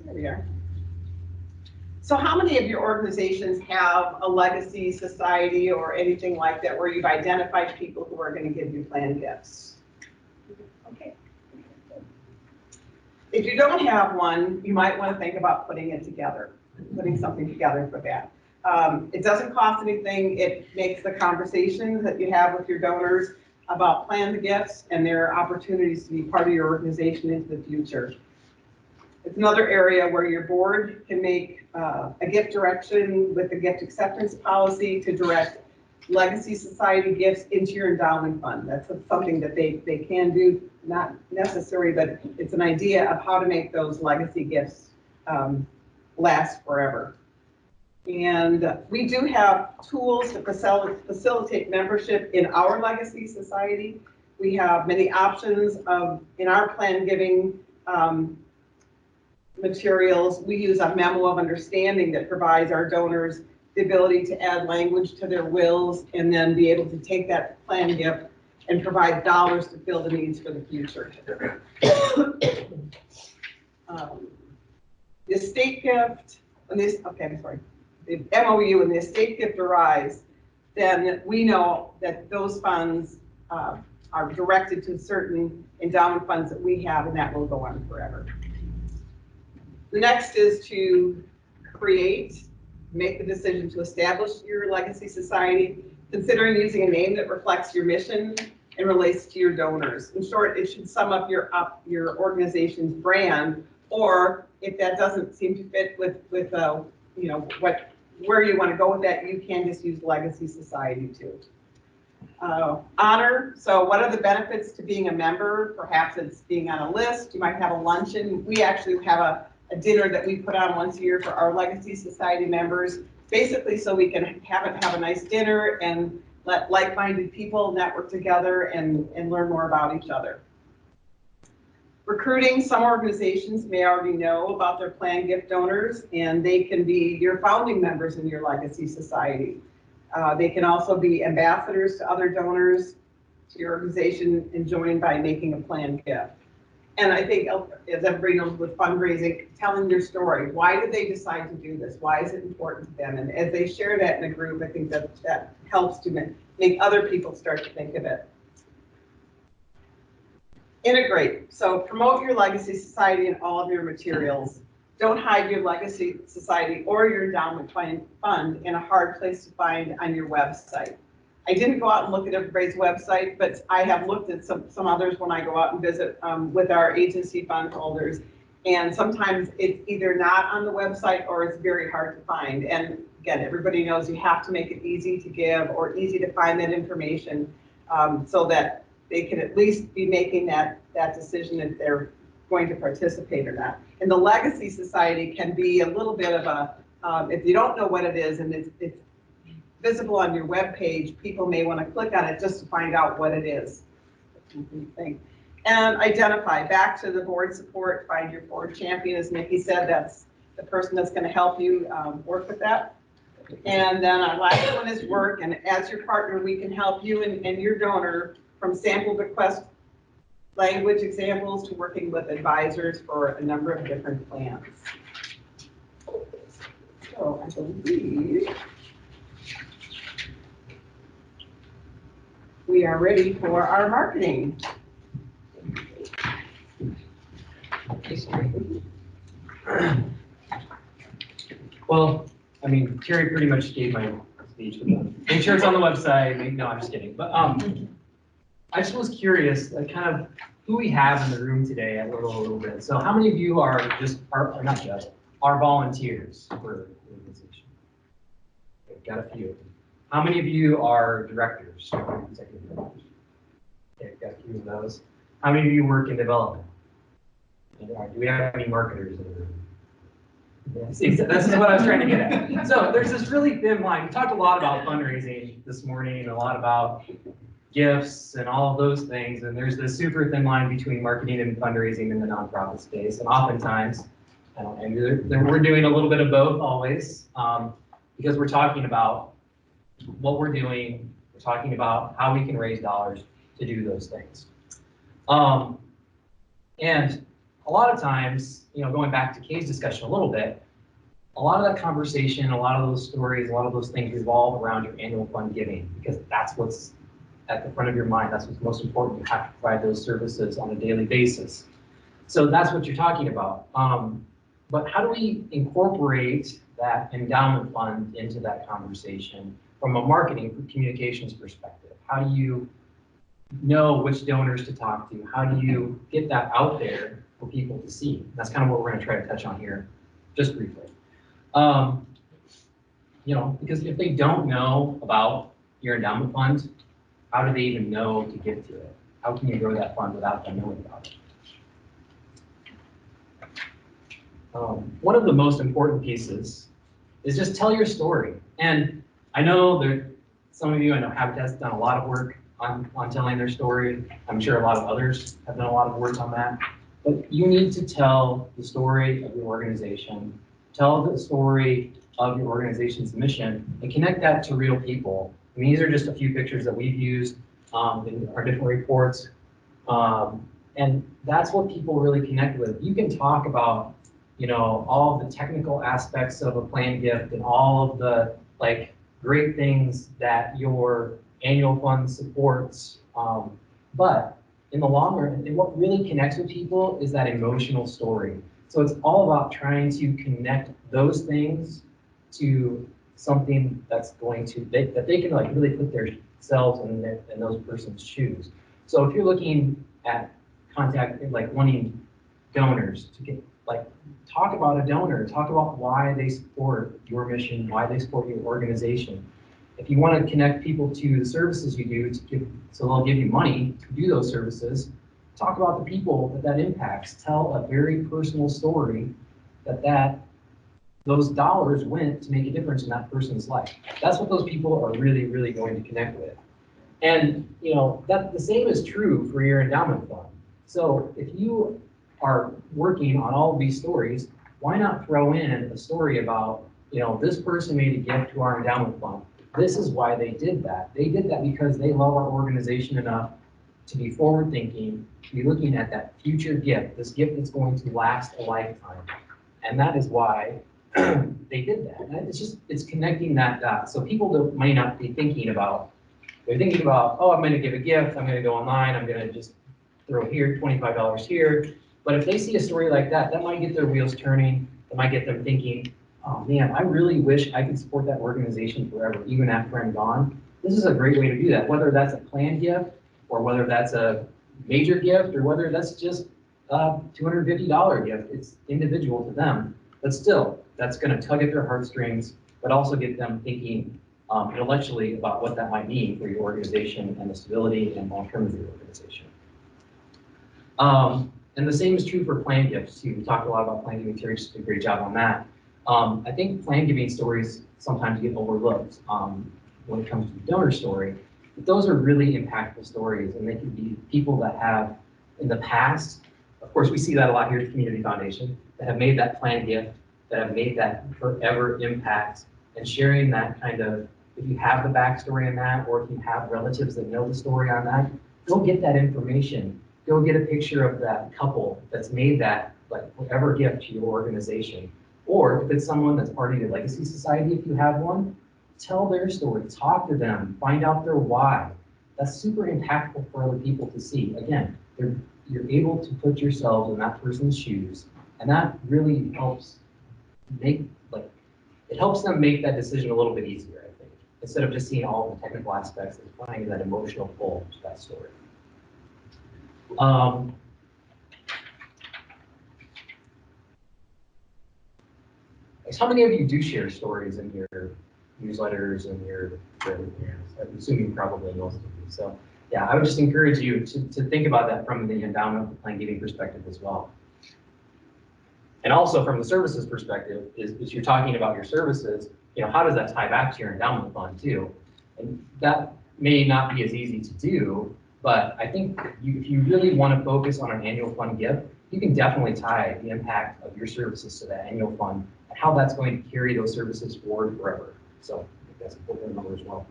there we are. So how many of your organizations have a legacy society or anything like that where you've identified people who are going to give you planned gifts? Okay. If you don't have one, you might want to think about putting it together, putting something together for that. It doesn't cost anything. It makes the conversations that you have with your donors about planned gifts and their opportunities to be part of your organization into the future. It's another area where your board can make a gift direction with a gift acceptance policy to direct legacy society gifts into your endowment fund. That's something that they can do, not necessary, but it's an idea of how to make those legacy gifts last forever. And we do have tools to facilitate membership in our legacy society. We have many options in our plan giving materials. We use a memo of understanding that provides our donors the ability to add language to their wills and then be able to take that plan gift and provide dollars to fill the needs for the future. The estate gift, the MOU and the estate gift arrives, then we know that those funds are directed to certain endowment funds that we have, and that will go on forever. The next is to make the decision to establish your legacy society, considering using a name that reflects your mission and relates to your donors. In short, it should sum up your organization's brand, or if that doesn't seem to fit with you know, where you want to go with that, you can just use legacy society too. Honor, so what are the benefits to being a member? Perhaps it's being on a list, you might have a luncheon. We actually have a dinner that we put on once a year for our legacy society members, basically so we can have a nice dinner and let like-minded people network together and learn more about each other. Recruiting, some organizations may already know about their planned gift donors, and they can be your founding members in your legacy society. They can also be ambassadors to other donors to your organization and join by making a planned gift. And I think, as everybody knows with fundraising, telling their story. Why did they decide to do this? Why is it important to them? And as they share that in a group, I think that helps to make other people start to think of it. Integrate. So promote your legacy society in all of your materials. Don't hide your legacy society or your endowment fund in a hard place to find on your website. I didn't go out and look at everybody's website, but I have looked at some others when I go out and visit with our agency fund holders. And sometimes it's either not on the website or it's very hard to find. And again, everybody knows you have to make it easy to give or easy to find that information so that they can at least be making that decision if they're going to participate or not. And the Legacy Society can be a little bit of a, if you don't know what it is and it's visible on your web page, people may want to click on it just to find out what it is. And identify, back to the board support, find your board champion, as Nikki said, that's the person that's going to help you work with that. And then our last one is work, and as your partner, we can help you and your donor from sample request language examples to working with advisors for a number of different plans. So I believe we are ready for our marketing. Well, I mean, Terry pretty much gave my speech. Make sure it's on the website. No, I'm just kidding. But I just was curious, like, kind of who we have in the room today a little bit. So how many of you are are volunteers for the organization? Okay, got a few. How many of you are directors, executive directors? Okay, got a few of those. How many of you work in development? Do we have any marketers in the room? Yeah, see, so this is what I was trying to get at. So there's this really thin line. We talked a lot about fundraising this morning, and a lot about gifts and all of those things. And there's this super thin line between marketing and fundraising in the nonprofit space. And oftentimes, and we're doing a little bit of both always, because we're talking about what we're doing. We're talking about how we can raise dollars to do those things. And a lot of times, going back to Kay's discussion a little bit, a lot of that conversation, a lot of those stories, a lot of those things revolve around your annual fund giving, because that's what's at the front of your mind. That's what's most important. You have to provide those services on a daily basis. So that's what you're talking about. But how do we incorporate that endowment fund into that conversation from a marketing communications perspective? How do you know which donors to talk to? How do you get that out there for people to see? That's kind of what we're going to try to touch on here, just briefly. Because if they don't know about your endowment fund, how do they even know to give to it? How can you grow that fund without them knowing about it? One of the most important pieces is just tell your story. And I know that some of you, I know Habitat's done a lot of work on telling their story. I'm sure a lot of others have done a lot of work on that. But you need to tell the story of your organization, tell the story of your organization's mission, and connect that to real people. I mean, these are just a few pictures that we've used in our different reports. And that's what people really connect with. You can talk about, all of the technical aspects of a planned gift and all of the great things that your annual fund supports. But in the long run, and what really connects with people is that emotional story. So it's all about trying to connect those things to something that's going to, that they can really put themselves in those person's shoes. So if you're looking at wanting donors to get, talk about a donor, talk about why they support your mission, why they support your organization. If you want to connect people to the services you do, so they'll give you money to do those services, talk about the people that impacts. Tell a very personal story that those dollars went to make a difference in that person's life. That's what those people are really, really going to connect with. And that the same is true for your endowment fund. So if you are working on all of these stories, why not throw in a story about, this person made a gift to our endowment fund. This is why they did that. They did that because they love our organization enough to be forward thinking, to be looking at that future gift, this gift that's going to last a lifetime. And that is why they did that. And it's connecting that dot. So people might not be thinking about, they're thinking about, oh, I'm going to give a gift, I'm going to go online, I'm going to just throw here, $25 here. But if they see a story like that, that might get their wheels turning. It might get them thinking, oh man, I really wish I could support that organization forever, even after I'm gone. This is a great way to do that, whether that's a planned gift, or whether that's a major gift, or whether that's just a $250 gift. It's individual to them, but still, that's going to tug at their heartstrings, but also get them thinking intellectually about what that might mean for your organization and the stability and long-term of your organization. And the same is true for planned gifts too. We talked a lot about planned giving. Terry did a great job on that. I think planned giving stories sometimes get overlooked when it comes to the donor story. But those are really impactful stories, and they can be people that have, in the past, of course, we see that a lot here at the Community Foundation, that have made that planned gift, that have made that forever impact, and sharing that kind of, if you have the backstory on that, or if you have relatives that know the story on that, go get that information. Go get a picture of that couple that's made that forever gift to your organization. Or if it's someone that's part of your legacy society, if you have one, tell their story, talk to them, find out their why. That's super impactful for other people to see. Again, you're able to put yourselves in that person's shoes, and that really helps it helps them make that decision a little bit easier, I think, instead of just seeing all the technical aspects and finding that emotional pull to that story. How many of you do share stories in your newsletters and your, I'm assuming probably most of you. So yeah, I would just encourage you to think about that from the endowment planned giving perspective as well. And also from the services perspective, is you're talking about your services, how does that tie back to your endowment fund too? And that may not be as easy to do, but I think if you really want to focus on an annual fund gift, you can definitely tie the impact of your services to that annual fund and how that's going to carry those services forward forever. So I think that's important to remember as well.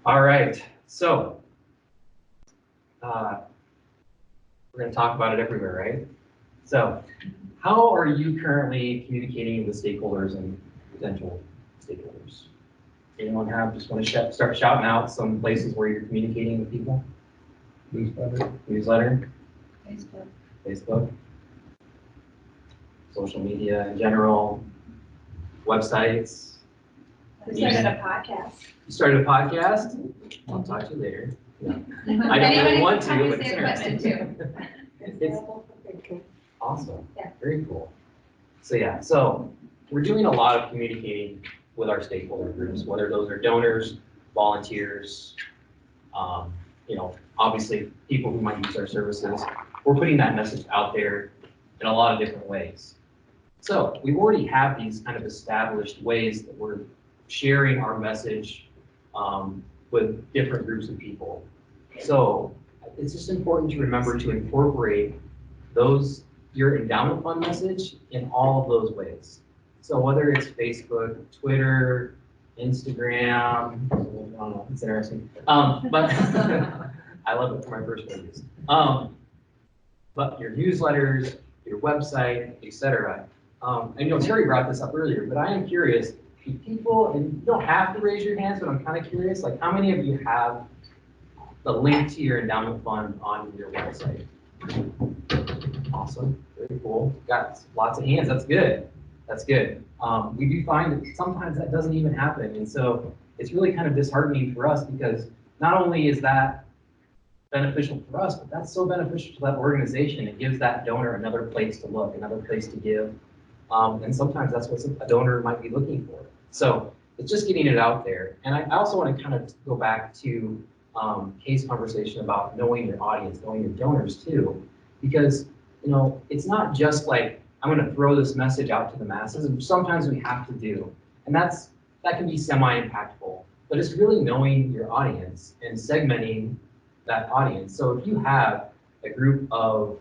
All right, so we're going to talk about it everywhere, right? So how are you currently communicating with stakeholders and potential stakeholders? Anyone just want to start shouting out some places where you're communicating with people? Newsletter? Facebook? Social media in general? Websites? I started a podcast. You started a podcast? I'll talk to you later. No. I don't really want to, but it's interesting. It's awesome. Yeah. Very cool. So yeah, so we're doing a lot of communicating with our stakeholder groups, whether those are donors, volunteers, obviously people who might use our services. We're putting that message out there in a lot of different ways. So we already have these kind of established ways that we're sharing our message with different groups of people. So it's just important to remember to incorporate your endowment fund message in all of those ways. So whether it's Facebook, Twitter, Instagram, I don't know, it's interesting. But I love it for my personal use. But your newsletters, your website, etc. And Terry brought this up earlier, but I am curious, people, and you don't have to raise your hands, but I'm kind of curious, like how many of you have the link to your endowment fund on your website? Awesome, very cool. Got lots of hands, that's good. That's good. We do find that sometimes that doesn't even happen. And so it's really kind of disheartening for us because not only is that beneficial for us, but that's so beneficial to that organization. It gives that donor another place to look, another place to give. And sometimes that's what a donor might be looking for. So it's just getting it out there. And I also want to kind of go back to Kay's conversation about knowing your audience, knowing your donors too, because it's not just like, I'm going to throw this message out to the masses, and sometimes we have to do. And that can be semi-impactful, but it's really knowing your audience and segmenting that audience. So if you have a group of,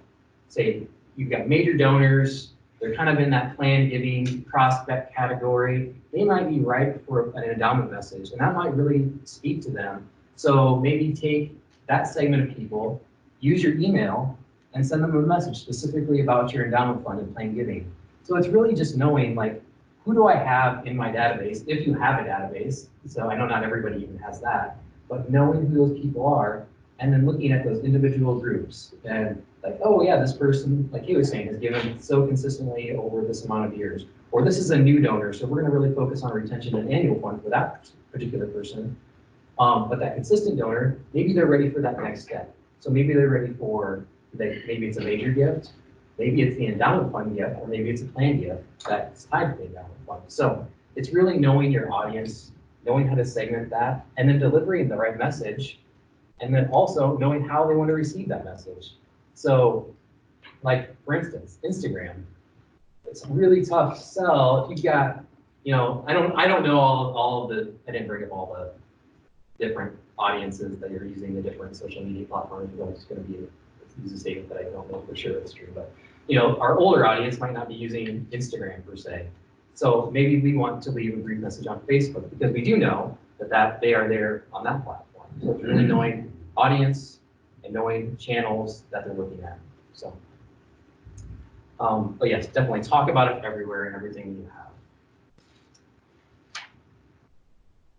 say, you've got major donors, they're kind of in that plan giving prospect category, they might be ripe for an endowment message, and that might really speak to them. So maybe take that segment of people, use your email, and send them a message specifically about your endowment fund and plan giving. So it's really just knowing, like, who do I have in my database, if you have a database. So I know not everybody even has that, but knowing who those people are, and then looking at those individual groups and like, oh yeah, this person, like he was saying, has given so consistently over this amount of years, or this is a new donor, so we're going to really focus on retention and annual fund for that particular person. But that consistent donor, maybe they're ready for that next step. So maybe they're ready for, maybe it's a major gift, maybe it's the endowment fund gift, or maybe it's a plan gift that's tied to the endowment fund. So it's really knowing your audience, knowing how to segment that, and then delivering the right message, and then also knowing how they want to receive that message. So, like for instance, Instagram, it's really tough to sell if you've got, I don't know all of the, I didn't bring up all the different audiences that you're using, the different social media platforms. It's going to be use a statement that I don't know for sure it's true, but our older audience might not be using Instagram per se. So maybe we want to leave a brief message on Facebook because we do know that they are there on that platform. So it's really knowing audience and knowing channels that they're looking at. So, but yes, definitely talk about it everywhere and everything you have.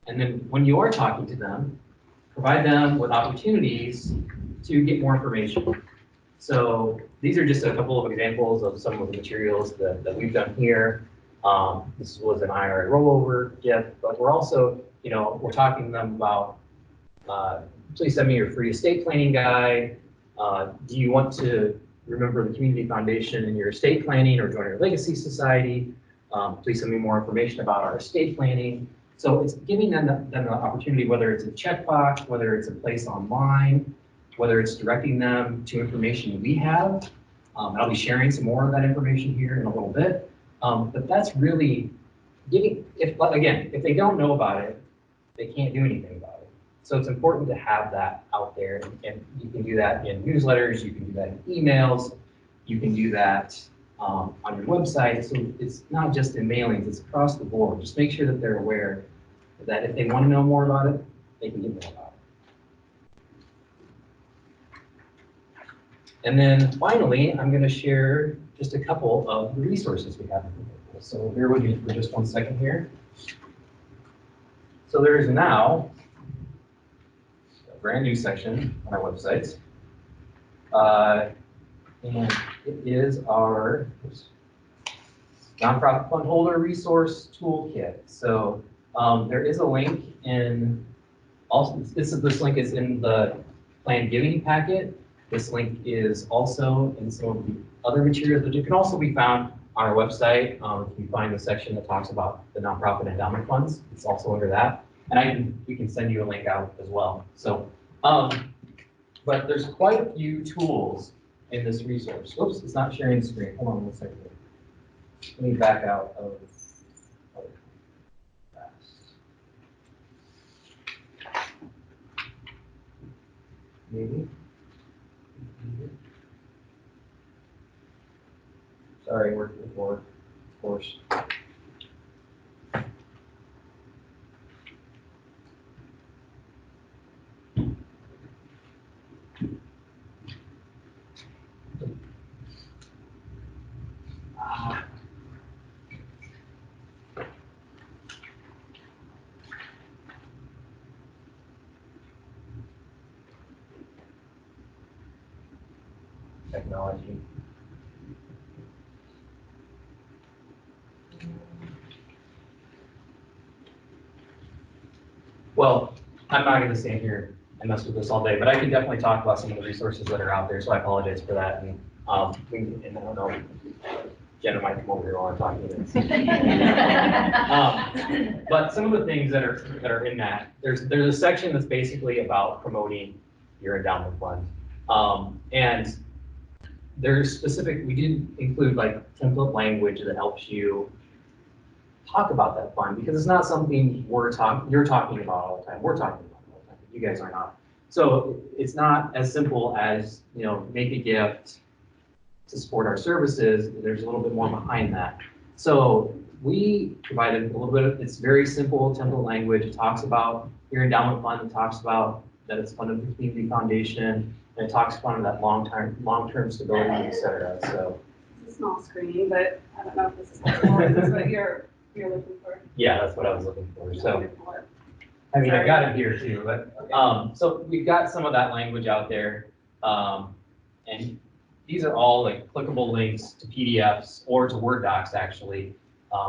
And then when you are talking to them, provide them with opportunities to get more information. So these are just a couple of examples of some of the materials that we've done here. This was an IRA rollover gift, but we're also, we're talking to them about, please send me your free estate planning guide. Do you want to remember the community foundation in your estate planning or join our legacy society? Please send me more information about our estate planning. So it's giving them the opportunity, whether it's a checkbox, whether it's a place online, whether it's directing them to information we have, And I'll be sharing some more of that information here in a little bit. But that's really giving, if they don't know about it, they can't do anything about it. So it's important to have that out there, and you can do that in newsletters, you can do that in emails, you can do that on your website. So it's not just in mailings, it's across the board. Just make sure that they're aware that if they want to know more about it, they can get more about it. And then finally, I'm going to share just a couple of the resources we have available. So bear with me for just 1 second here. So there is now a brand new section on our website. And it is our Nonprofit Fundholder Resource Toolkit. So there is a link in, also this link is in the planned giving packet. This link is also in some of the other materials, but it can also be found on our website. If you find the section that talks about the nonprofit endowment funds, it's also under that. And we can send you a link out as well. So, but there's quite a few tools in this resource. Oops, it's not sharing the screen. Hold on 1 second. Let me back out of maybe. Sorry, working before, of course. Technology. Well, I'm not going to stand here and mess with this all day, but I can definitely talk about some of the resources that are out there. So I apologize for that. And I don't know, Jenna might come over here while I'm talking to this. But some of the things that are in that, there's a section that's basically about promoting your endowment fund. And there's specific, we did include like template language that helps you talk about that fund, because it's not something you're talking about all the time. We're talking about it all the time. You guys are not. So it's not as simple as, make a gift to support our services. There's a little bit more behind that. So we provided a little bit of, it's very simple template language. It talks about your endowment fund. It talks about that it's funded with the community foundation. And it talks about that long-term stability, et cetera. So it's a small screen, but I don't know if this is helpful. Is this what you're looking for? Yeah, that's what I was looking for. So I mean, I got it here too, but so we've got some of that language out there, and these are all like clickable links to PDFs or to Word docs actually,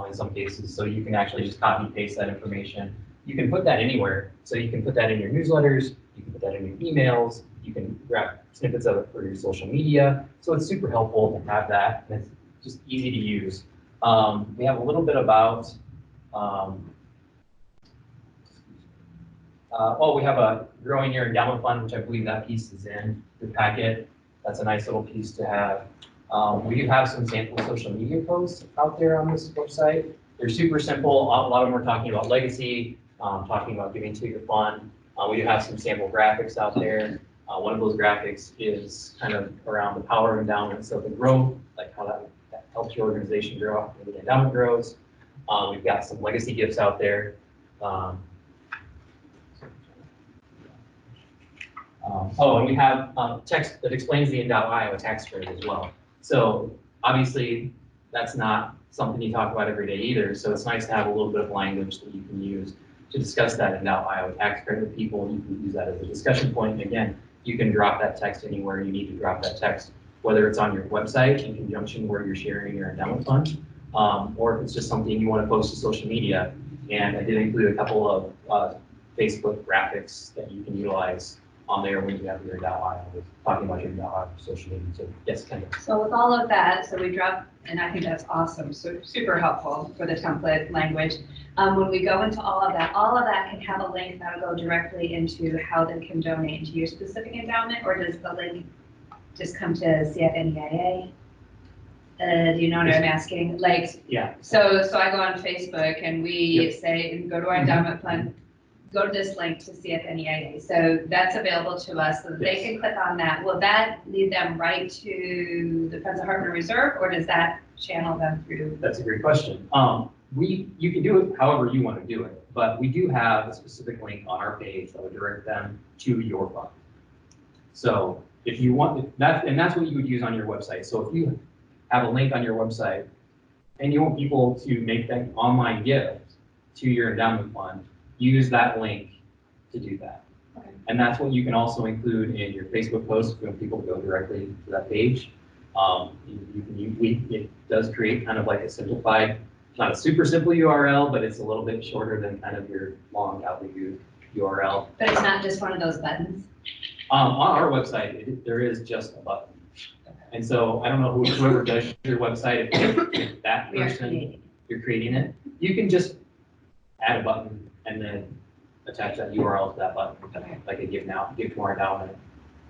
in some cases. So you can actually just copy and paste that information. You can put that anywhere. So you can put that in your newsletters. You can put that in your emails. You can grab snippets of it for your social media. So it's super helpful to have that, and it's just easy to use. We have a little bit about, we have a growing your endowment fund, which I believe that piece is in your packet. That's a nice little piece to have. We do have some sample social media posts out there on this website. They're super simple. A lot of them are talking about legacy, talking about giving to your fund. We do have some sample graphics out there. One of those graphics is kind of around the power of endowment. So the growth, like how that helps your organization grow after the endowment grows. We've got some legacy gifts out there. And we have text that explains the Endow Iowa tax credit as well. So obviously that's not something you talk about every day either. So it's nice to have a little bit of language that you can use to discuss that Endow Iowa tax credit with people. You can use that as a discussion point. And again, you can drop that text anywhere you need to drop that text, whether it's on your website in conjunction where you're sharing your endowment fund, or if it's just something you want to post to social media. And I did include a couple of Facebook graphics that you can utilize on there when you have your Endow Iowa, talking about your Endow Iowa social media. So yes, Kendra. So with all of that, so we dropped, and I think that's awesome, so super helpful for the template language. When we go into all of that can have a link that'll go directly into how they can donate to your specific endowment, or does the link just come to CFNEIA? Do you know what I'm asking? Like, Yeah. so I go on Facebook and we say, go to our endowment fund, go to this link to CFNEIA. So that's available to us so that they can click on that. Will that lead them right to the Friends of Hartman Reserve, or does that channel them through? That's a great question. You can do it however you want to do it, but we do have a specific link on our page that would direct them to your fund. So if you want that, and that's what you would use on your website. So if you have a link on your website and you want people to make that online gift to your endowment fund, use that link to do that. Okay. And that's what you can also include in your Facebook post if you want people to go directly to that page. It does create kind of like a simplified, not a super simple URL, but it's a little bit shorter than kind of your long outlook URL. But it's not just one of those buttons? On our website, there is just a button. And so I don't know whoever does your website, if that person, you're creating it, you can just add a button and then attach that URL to that button, like a give tomorrow endowment.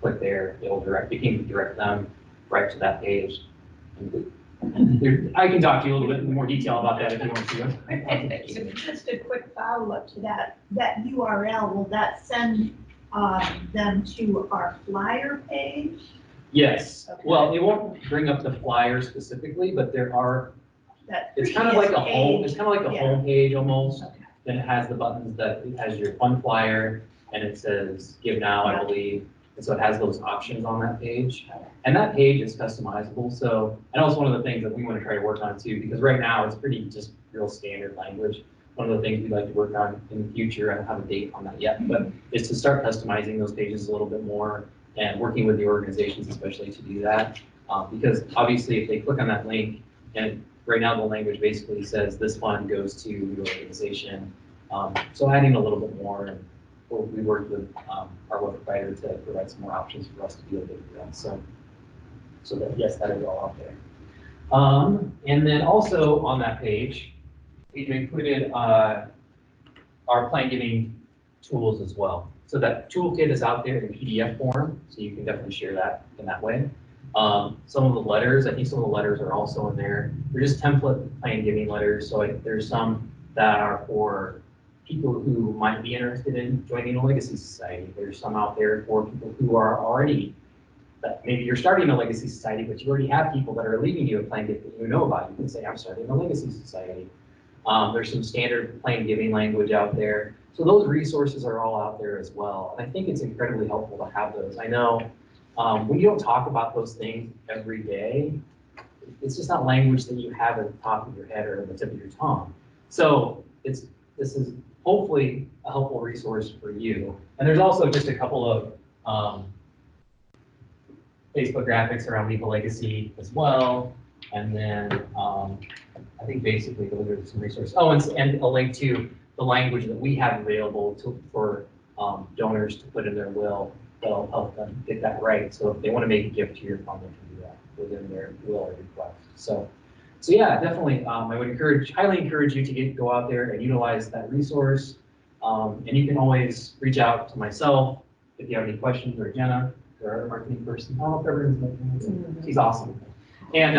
Click there, you can direct them right to that page. I can talk to you a little bit in more detail about that if you want to. Just a quick follow-up to that URL, will that send them to our flyer page? Yes. Okay. Well, it won't bring up the flyer specifically, but there are. It's kind of like a home. It's kind of like a home page almost. Okay. Then it has the buttons that it has your fund flyer, and it says give now, I believe. And so it has those options on that page. And that page is customizable. So I know it's one of the things that we want to try to work on too, because right now it's pretty just real standard language. One of the things we'd like to work on in the future, I don't have a date on that yet, but is to start customizing those pages a little bit more and working with the organizations especially to do that. Because obviously if they click on that link, and right now the language basically says this fund goes to your organization. So adding a little bit more, and we worked with our web provider to provide some more options for us to be able to do that. So that, yes, that is all out there. And then also on that page, we've included our plan giving tools as well. So that toolkit is out there in PDF form, so you can definitely share that in that way. Some of the letters, I think some of the letters are also in there. They're just template plan giving letters. So there's some that are for people who might be interested in joining a legacy society. There's some out there for people who are already, maybe you're starting a legacy society, but you already have people that are leaving you a plan gift that you know about. You can say, I'm starting a legacy society. There's some standard plan giving language out there. So those resources are all out there as well. And I think it's incredibly helpful to have those. I know when you don't talk about those things every day, it's just not language that you have at the top of your head or at the tip of your tongue. So this is hopefully a helpful resource for you. And there's also just a couple of Facebook graphics around legal legacy as well. And then I think basically those are some resources. Oh, and a link to the language that we have available for donors to put in their will that'll help them get that right. So if they want to make a gift to your fund, they can do that within their will or request. So yeah, definitely, I would highly encourage you to go out there and utilize that resource. And you can always reach out to myself if you have any questions, or Jenna, or our marketing person. I don't know if everyone's she's awesome. And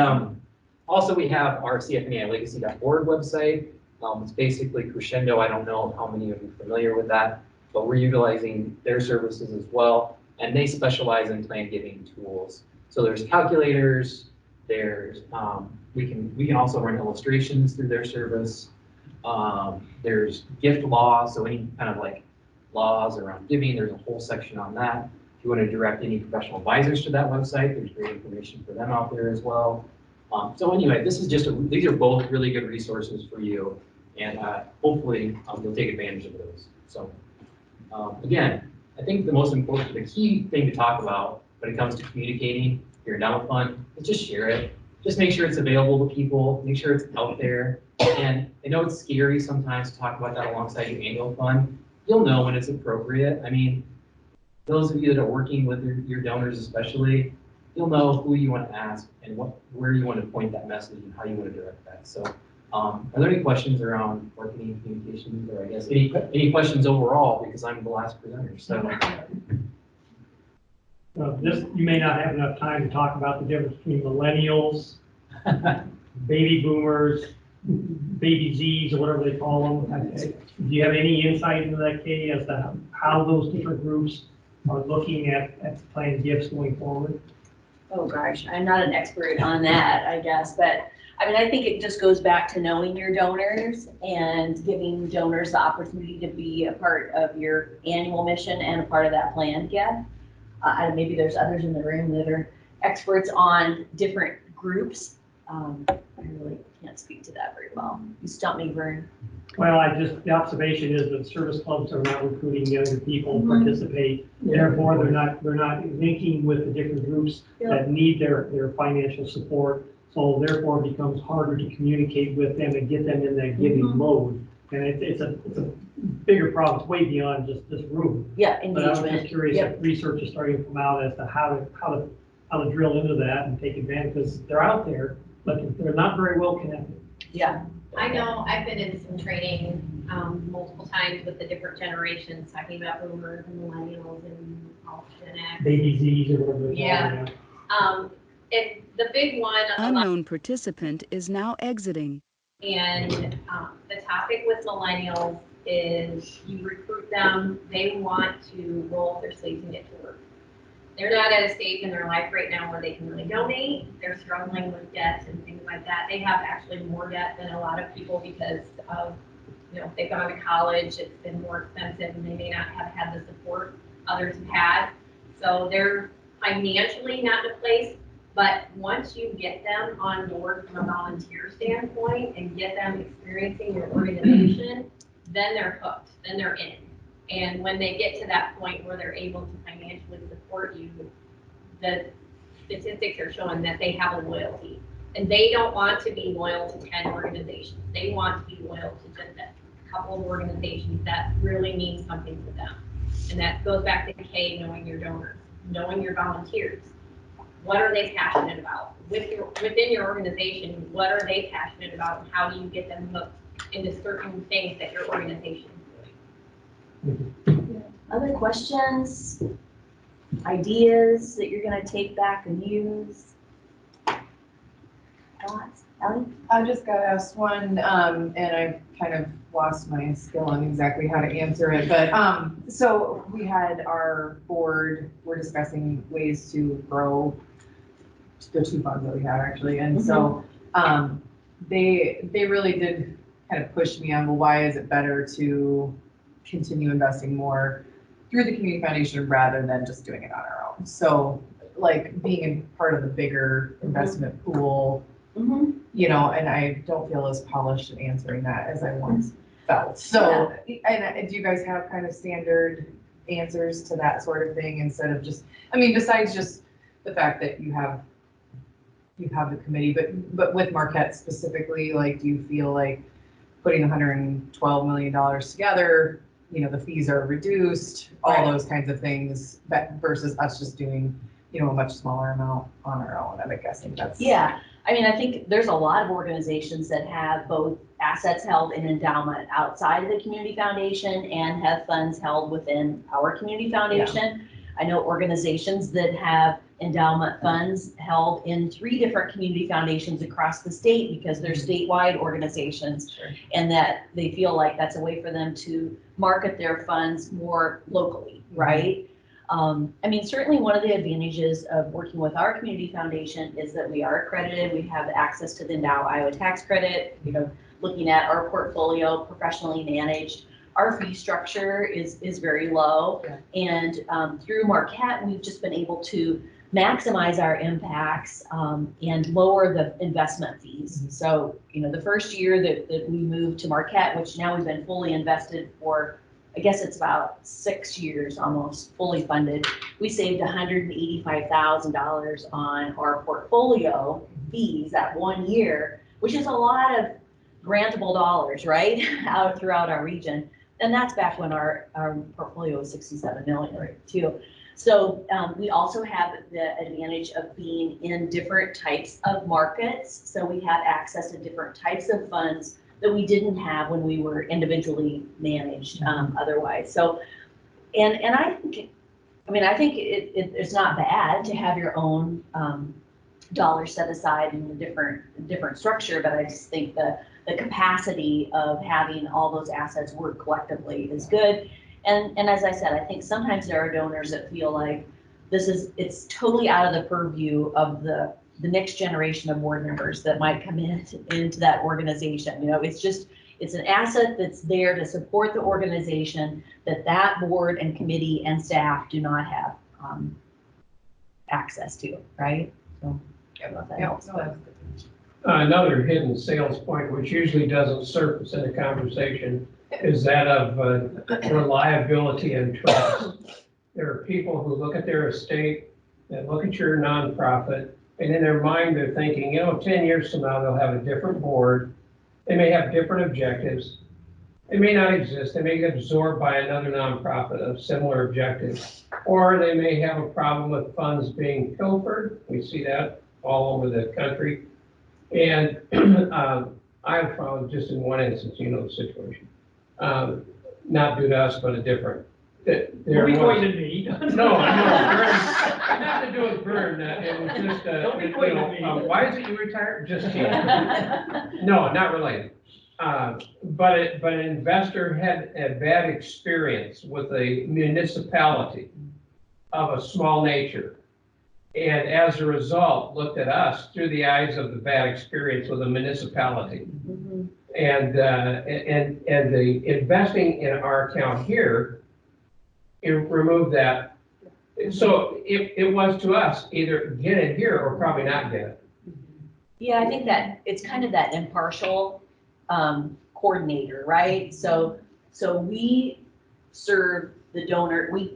also we have our CFNEIlegacy.org website. It's basically Crescendo. I don't know how many of you are familiar with that, but we're utilizing their services as well. And they specialize in plan giving tools. So there's calculators, there's, we can also run illustrations through their service. There's gift laws, so any kind of like laws around giving, there's a whole section on that. If you want to direct any professional advisors to that website, there's great information for them out there as well. So anyway, these are both really good resources for you, and hopefully you'll take advantage of those. So again, I think the key thing to talk about when it comes to communicating your endowment fund is just share it. Just make sure it's available to people, make sure it's out there. And I know it's scary sometimes to talk about that alongside your annual fund. You'll know when it's appropriate. I mean, those of you that are working with your donors especially, you'll know who you want to ask and where you want to point that message and how you want to direct that. So are there any questions around marketing communications, or I guess any questions overall, because I'm the last presenter. So You may not have enough time to talk about the difference between millennials, baby boomers, baby Zs, or whatever they call them. Do you have any insight into that, Katie, as to how those different groups are looking at planned gifts going forward? Oh gosh, I'm not an expert on that, I guess, but I mean, I think it just goes back to knowing your donors and giving donors the opportunity to be a part of your annual mission and a part of that planned gift. Maybe there's others in the room that are experts on different groups. I really can't speak to that very well. You stumped me, Vern. Well, the observation is that service clubs are not recruiting younger people to participate. Therefore, they're not linking with the different groups that need their financial support. So therefore, it becomes harder to communicate with them and get them in that giving mode. And it's a bigger problem. It's way beyond just this room. Yeah, But I was engagement. just curious if research is starting to come out as to how to drill into that and take advantage, because they're out there, but they're not very well connected. Yeah. I know I've been in some training multiple times with the different generations, talking about boomers and millennials and all Gen X. Baby Zs or whatever they call them. The big one. Unknown participant is now exiting. And the topic with millennials is you recruit them, they want to roll up their sleeves and get to work. They're not at a stage in their life right now where they can really donate. They're struggling with debt and things like that. They have actually more debt than a lot of people because of, they've gone to college, it's been more expensive, and they may not have had the support others have had. So they're financially not in a place, but once you get them on board from a volunteer standpoint and get them experiencing your organization, then they're hooked, then they're in. And when they get to that point where they're able to financially support you, the statistics are showing that they have a loyalty. And they don't want to be loyal to 10 organizations. They want to be loyal to just a couple of organizations that really mean something to them. And that goes back to Kay, knowing your donors, knowing your volunteers. What are they passionate about? Within your organization, what are they passionate about? And how do you get them hooked into certain things that your organization is doing? Other questions, ideas that you're going to take back and use? Thoughts? Ellie? I just got asked one, and I kind of lost my skill on exactly how to answer it. But so we had our board, we're discussing ways to grow the two funds that we have actually. And so they really did kind of push me on, well, why is it better to continue investing more through the community foundation rather than just doing it on our own? So like being in part of the bigger investment pool, and I don't feel as polished at answering that as I once felt. So, and do you guys have kind of standard answers to that sort of thing instead of just, besides just the fact that you have the committee, but with Marquette specifically, like, do you feel like putting $112 million together, the fees are reduced, all those kinds of things, versus us just doing, a much smaller amount on our own? I'm guessing that's. Yeah. I think there's a lot of organizations that have both assets held in endowment outside of the community foundation and have funds held within our community foundation. I know organizations that have endowment funds held in 3 different community foundations across the state because they're statewide organizations, and that they feel like that's a way for them to market their funds more locally, right? Certainly one of the advantages of working with our community foundation is that we are accredited. We have access to the Endow Iowa tax credit, looking at our portfolio professionally managed. Our fee structure is very low. And through Marquette, we've just been able to maximize our impacts and lower the investment fees. So, the first year that we moved to Marquette, which now we've been fully invested for, I guess it's about 6 years, almost fully funded, we saved $185,000 on our portfolio fees that 1 year, which is a lot of grantable dollars, right, out throughout our region. And that's back when our portfolio was 67 million, right, too. So we also have the advantage of being in different types of markets. So we have access to different types of funds that we didn't have when we were individually managed otherwise. So, and I think I mean, I think it's not bad to have your own dollars set aside in a different structure, but I just think the capacity of having all those assets work collectively is good. And as I said, I think sometimes there are donors that feel like it's totally out of the purview of the next generation of board members that might come into that organization. You know, it's an asset that's there to support the organization that board and committee and staff do not have access to, right? So I don't know if that helps. Another hidden sales point, which usually doesn't surface in a conversation, is that of reliability and trust. There are people who look at their estate and look at your nonprofit, and in their mind, they're thinking, you know, 10 years from now, they'll have a different board. They may have different objectives. They may not exist. They may get absorbed by another nonprofit of similar objectives, or they may have a problem with funds being pilfered. We see that all over the country. And I've found just in one instance, you know, the situation, not due to us, but a different. Are we going to me? No, nothing to do with Vern. It was just, you know, why is it you retired? Just kidding. No, not related. But an investor had a bad experience with a municipality of a small nature. And as a result, looked at us through the eyes of the bad experience with a municipality. Mm-hmm. And the investing in our account here, it removed that. So it was to us, either get it here or probably not get it. Yeah, I think that it's kind of that impartial coordinator, right? So we serve the donor, we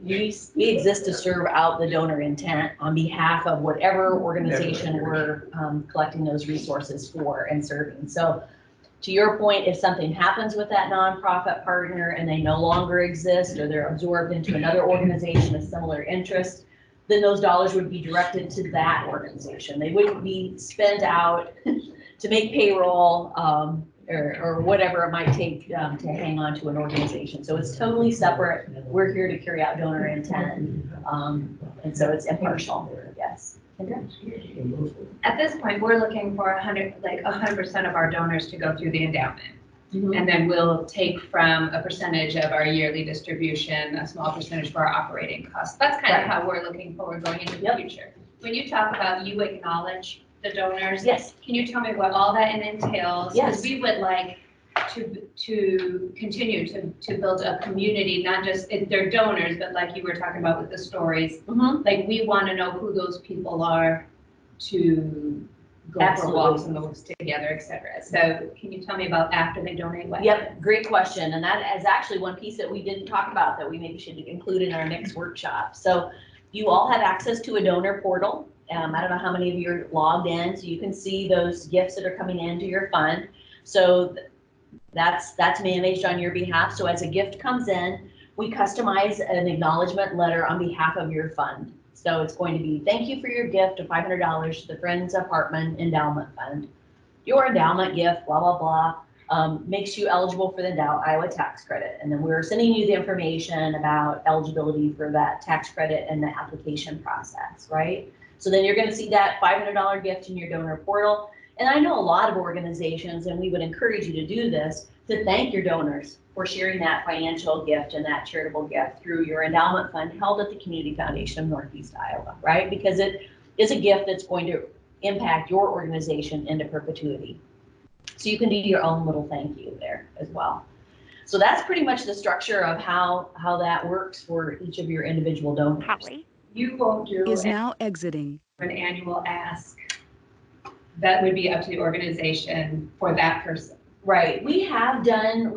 exist to serve out the donor intent on behalf of whatever organization we're collecting those resources for and serving. So to your point, if something happens with that nonprofit partner and they no longer exist, or they're absorbed into another organization of similar interest, then those dollars would be directed to that organization. They wouldn't be spent out to make payroll or whatever it might take to hang on to an organization. So it's totally separate. We're here to carry out donor intent. And so it's impartial, yes. At this point, we're looking for 100% of our donors to go through the endowment. Mm-hmm. And then we'll take from a percentage of our yearly distribution, a small percentage for our operating costs. That's kind of how we're looking forward going into the future. When you talk about you acknowledge the donors, yes. Can you tell me what all that entails? Yes. Because we would like to continue to build a community, not just if they're donors, but like you were talking about with the stories, mm-hmm. Like we want to know who those people are to go Absolutely. For walks and the woods together, etc. So can you tell me about after they donate what? Yep, great question. And that is actually one piece that we didn't talk about that we maybe should include in our next workshop. So you all have access to a donor portal. I don't know how many of you are logged in, so you can see those gifts that are coming into your fund. So that's managed on your behalf. So as a gift comes in, we customize an acknowledgement letter on behalf of your fund. So it's going to be, thank you for your gift of $500 to the Friends of Hartman Endowment Fund. Your endowment gift, blah, blah, blah, makes you eligible for the Iowa tax credit. And then we're sending you the information about eligibility for that tax credit and the application process, right? So then you're going to see that $500 gift in your donor portal. And I know a lot of organizations, and we would encourage you to do this, to thank your donors for sharing that financial gift and that charitable gift through your endowment fund held at the Community Foundation of Northeast Iowa, right? Because it is a gift that's going to impact your organization into perpetuity. So you can do your own little thank you there as well. So that's pretty much the structure of how that works for each of your individual donors. Holly, you won't do is now exiting an annual ask. That would be up to the organization for that person. Right. We have done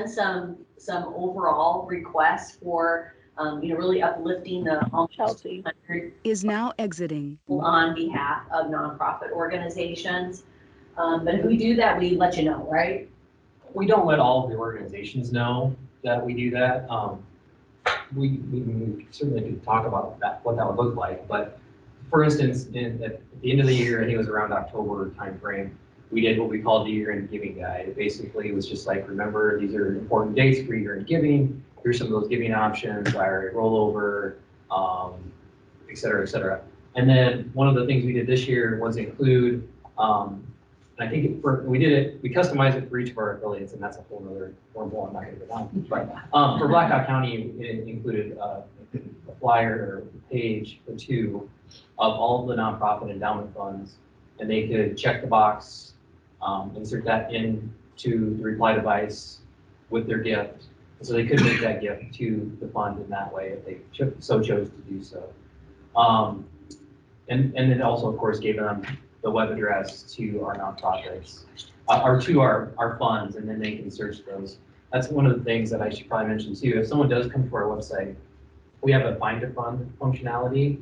some overall requests for really uplifting the almost 200 is now exiting on behalf of nonprofit organizations. But if we do that, we let you know, right? We don't let all of the organizations know that we do that. We certainly could talk about that, what that would look like. But for instance, at the end of the year, I think it was around October timeframe, we did what we called the year-end giving guide. It basically was just like, remember, these are important dates for year-end giving. Here's some of those giving options, IRA rollover, et cetera, et cetera. And then one of the things we did this year was include, I think we customized it for each of our affiliates, and that's a whole nother wormhole I'm not gonna go down. But for Blackhawk County, it included a flyer or a page or two of all of the nonprofit endowment funds, and they could check the box, insert that into the reply device with their gift. So they could make that gift to the fund in that way if they so chose to do so. And it also, of course, gave them the web address to our nonprofits, or to our funds, and then they can search those. That's one of the things that I should probably mention too. If someone does come to our website, we have a find a fund functionality,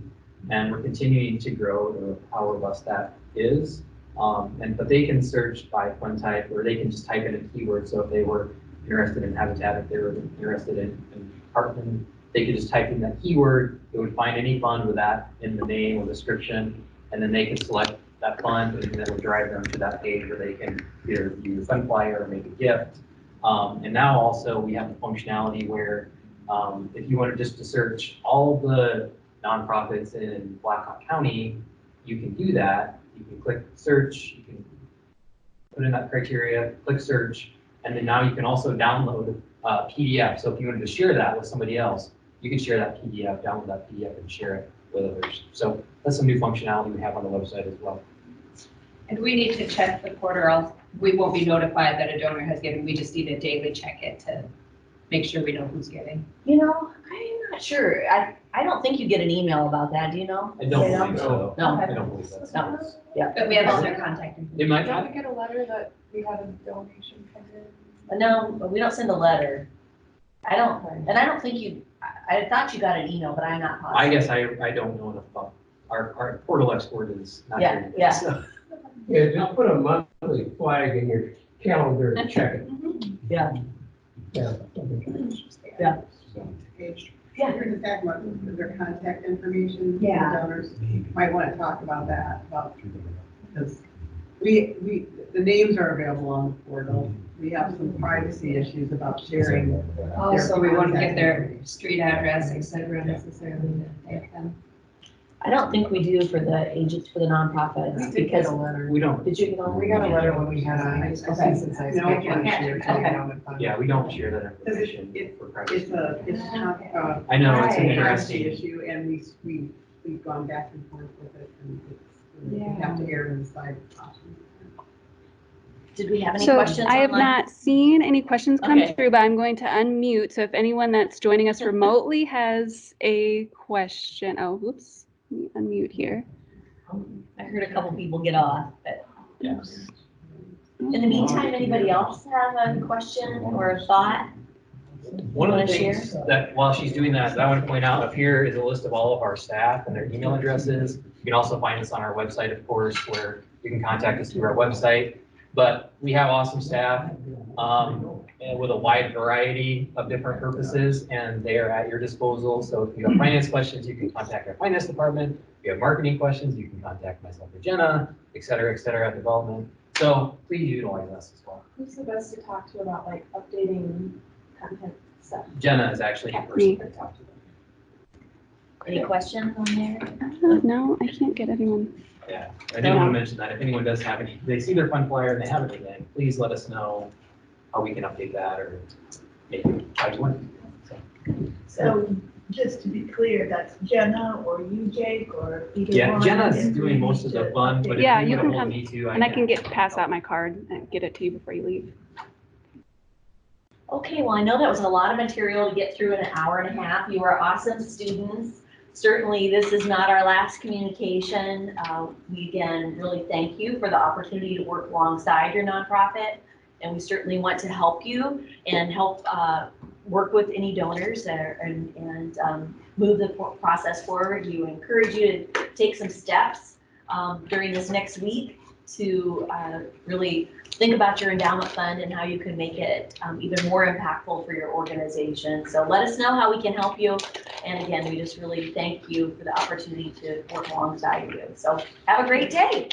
and we're continuing to grow how robust that is. But they can search by fund type, or they can just type in a keyword. So if they were interested in Habitat, if they were interested in Hartman, they could just type in that keyword. It would find any fund with that in the name or description, and then they can select that fund, and that will drive them to that page where they can either view a fund flyer or make a gift. And now also we have the functionality where if you wanted just to search all the nonprofits in Blackhawk County, you can do that. You can click search, you can put in that criteria, click search, and then now you can also download a PDF. So if you wanted to share that with somebody else, you can share that PDF, download that PDF and share it with others. So that's some new functionality we have on the website as well. And we need to check the quarter, else we won't be notified that a donor has given. We just need to daily check it to make sure we know who's giving. You know, I'm not sure. I don't think you get an email about that. Do you know? I don't believe so. No. I don't believe so. No. Yeah. But we have all their contact information. It might Don't not. we get a letter that we had a donation come in? No, we don't send a letter. I don't, and I don't think I thought you got an email, but I'm not positive. I guess I don't know enough about our portal export is not Yeah, here. yeah. So. Yeah, just put a monthly flag in your calendar and check it. Yeah. Yeah. Yeah. Yeah, we're just talking about their contact information. Yeah. The donors might want to talk about that, because the names are available on the portal. We have some privacy issues about sharing. Oh, so we won't get their street address, et cetera, necessarily to thank them. I don't think we do for the agents, for the nonprofits, We did because get a letter. We don't. did you get on? We got a letter when we had a Okay. census size. No, page okay. shared to the endowment fund. Yeah, we don't share that information It- for privacy. It's not, I know, it's an Right. privacy interesting. issue, and we've gone back and forth with it, and we have to err on the side of caution. Did we have any So questions I have online? not seen any questions come Okay. through, but I'm going to unmute. So if anyone that's joining us remotely has a question, oh, whoops, let me unmute here. I heard a couple people get off, but Yes. in the meantime, anybody else have a question or a thought? One of the Wanna things share? that, while she's doing that, I want to point out up here is a list of all of our staff and their email addresses. You can also find us on our website, of course, where you can contact us through our website. But we have awesome staff and with a wide variety of different purposes, and they are at your disposal. So if you have finance questions, you can contact our finance department. If you have marketing questions, you can contact myself or Jenna, et cetera, at development. So please utilize us as well. Who's the best to talk to about like updating content stuff? Jenna is actually the person to talk to. Any questions on there? No, I can't get anyone. Yeah, I did want to mention that if anyone does have any, they see their fund flyer and they have anything, please let us know how we can update that or maybe try to win. So just to be clear, that's Jenna or you, Jake, or either one? Yeah, Jenna's doing most of the fun, but Yeah, if you you can want to come, hold me to, and I can pass out my card and get it to you before you leave. Okay, well, I know that was a lot of material to get through in an hour and a half. You are awesome students. Certainly, this is not our last communication. We again really thank you for the opportunity to work alongside your nonprofit. And we certainly want to help you and help work with any donors and move the process forward. We encourage you to take some steps during this next week to really think about your endowment fund and how you can make it even more impactful for your organization. So let us know how we can help you. And again, we just really thank you for the opportunity to work alongside you. So have a great day.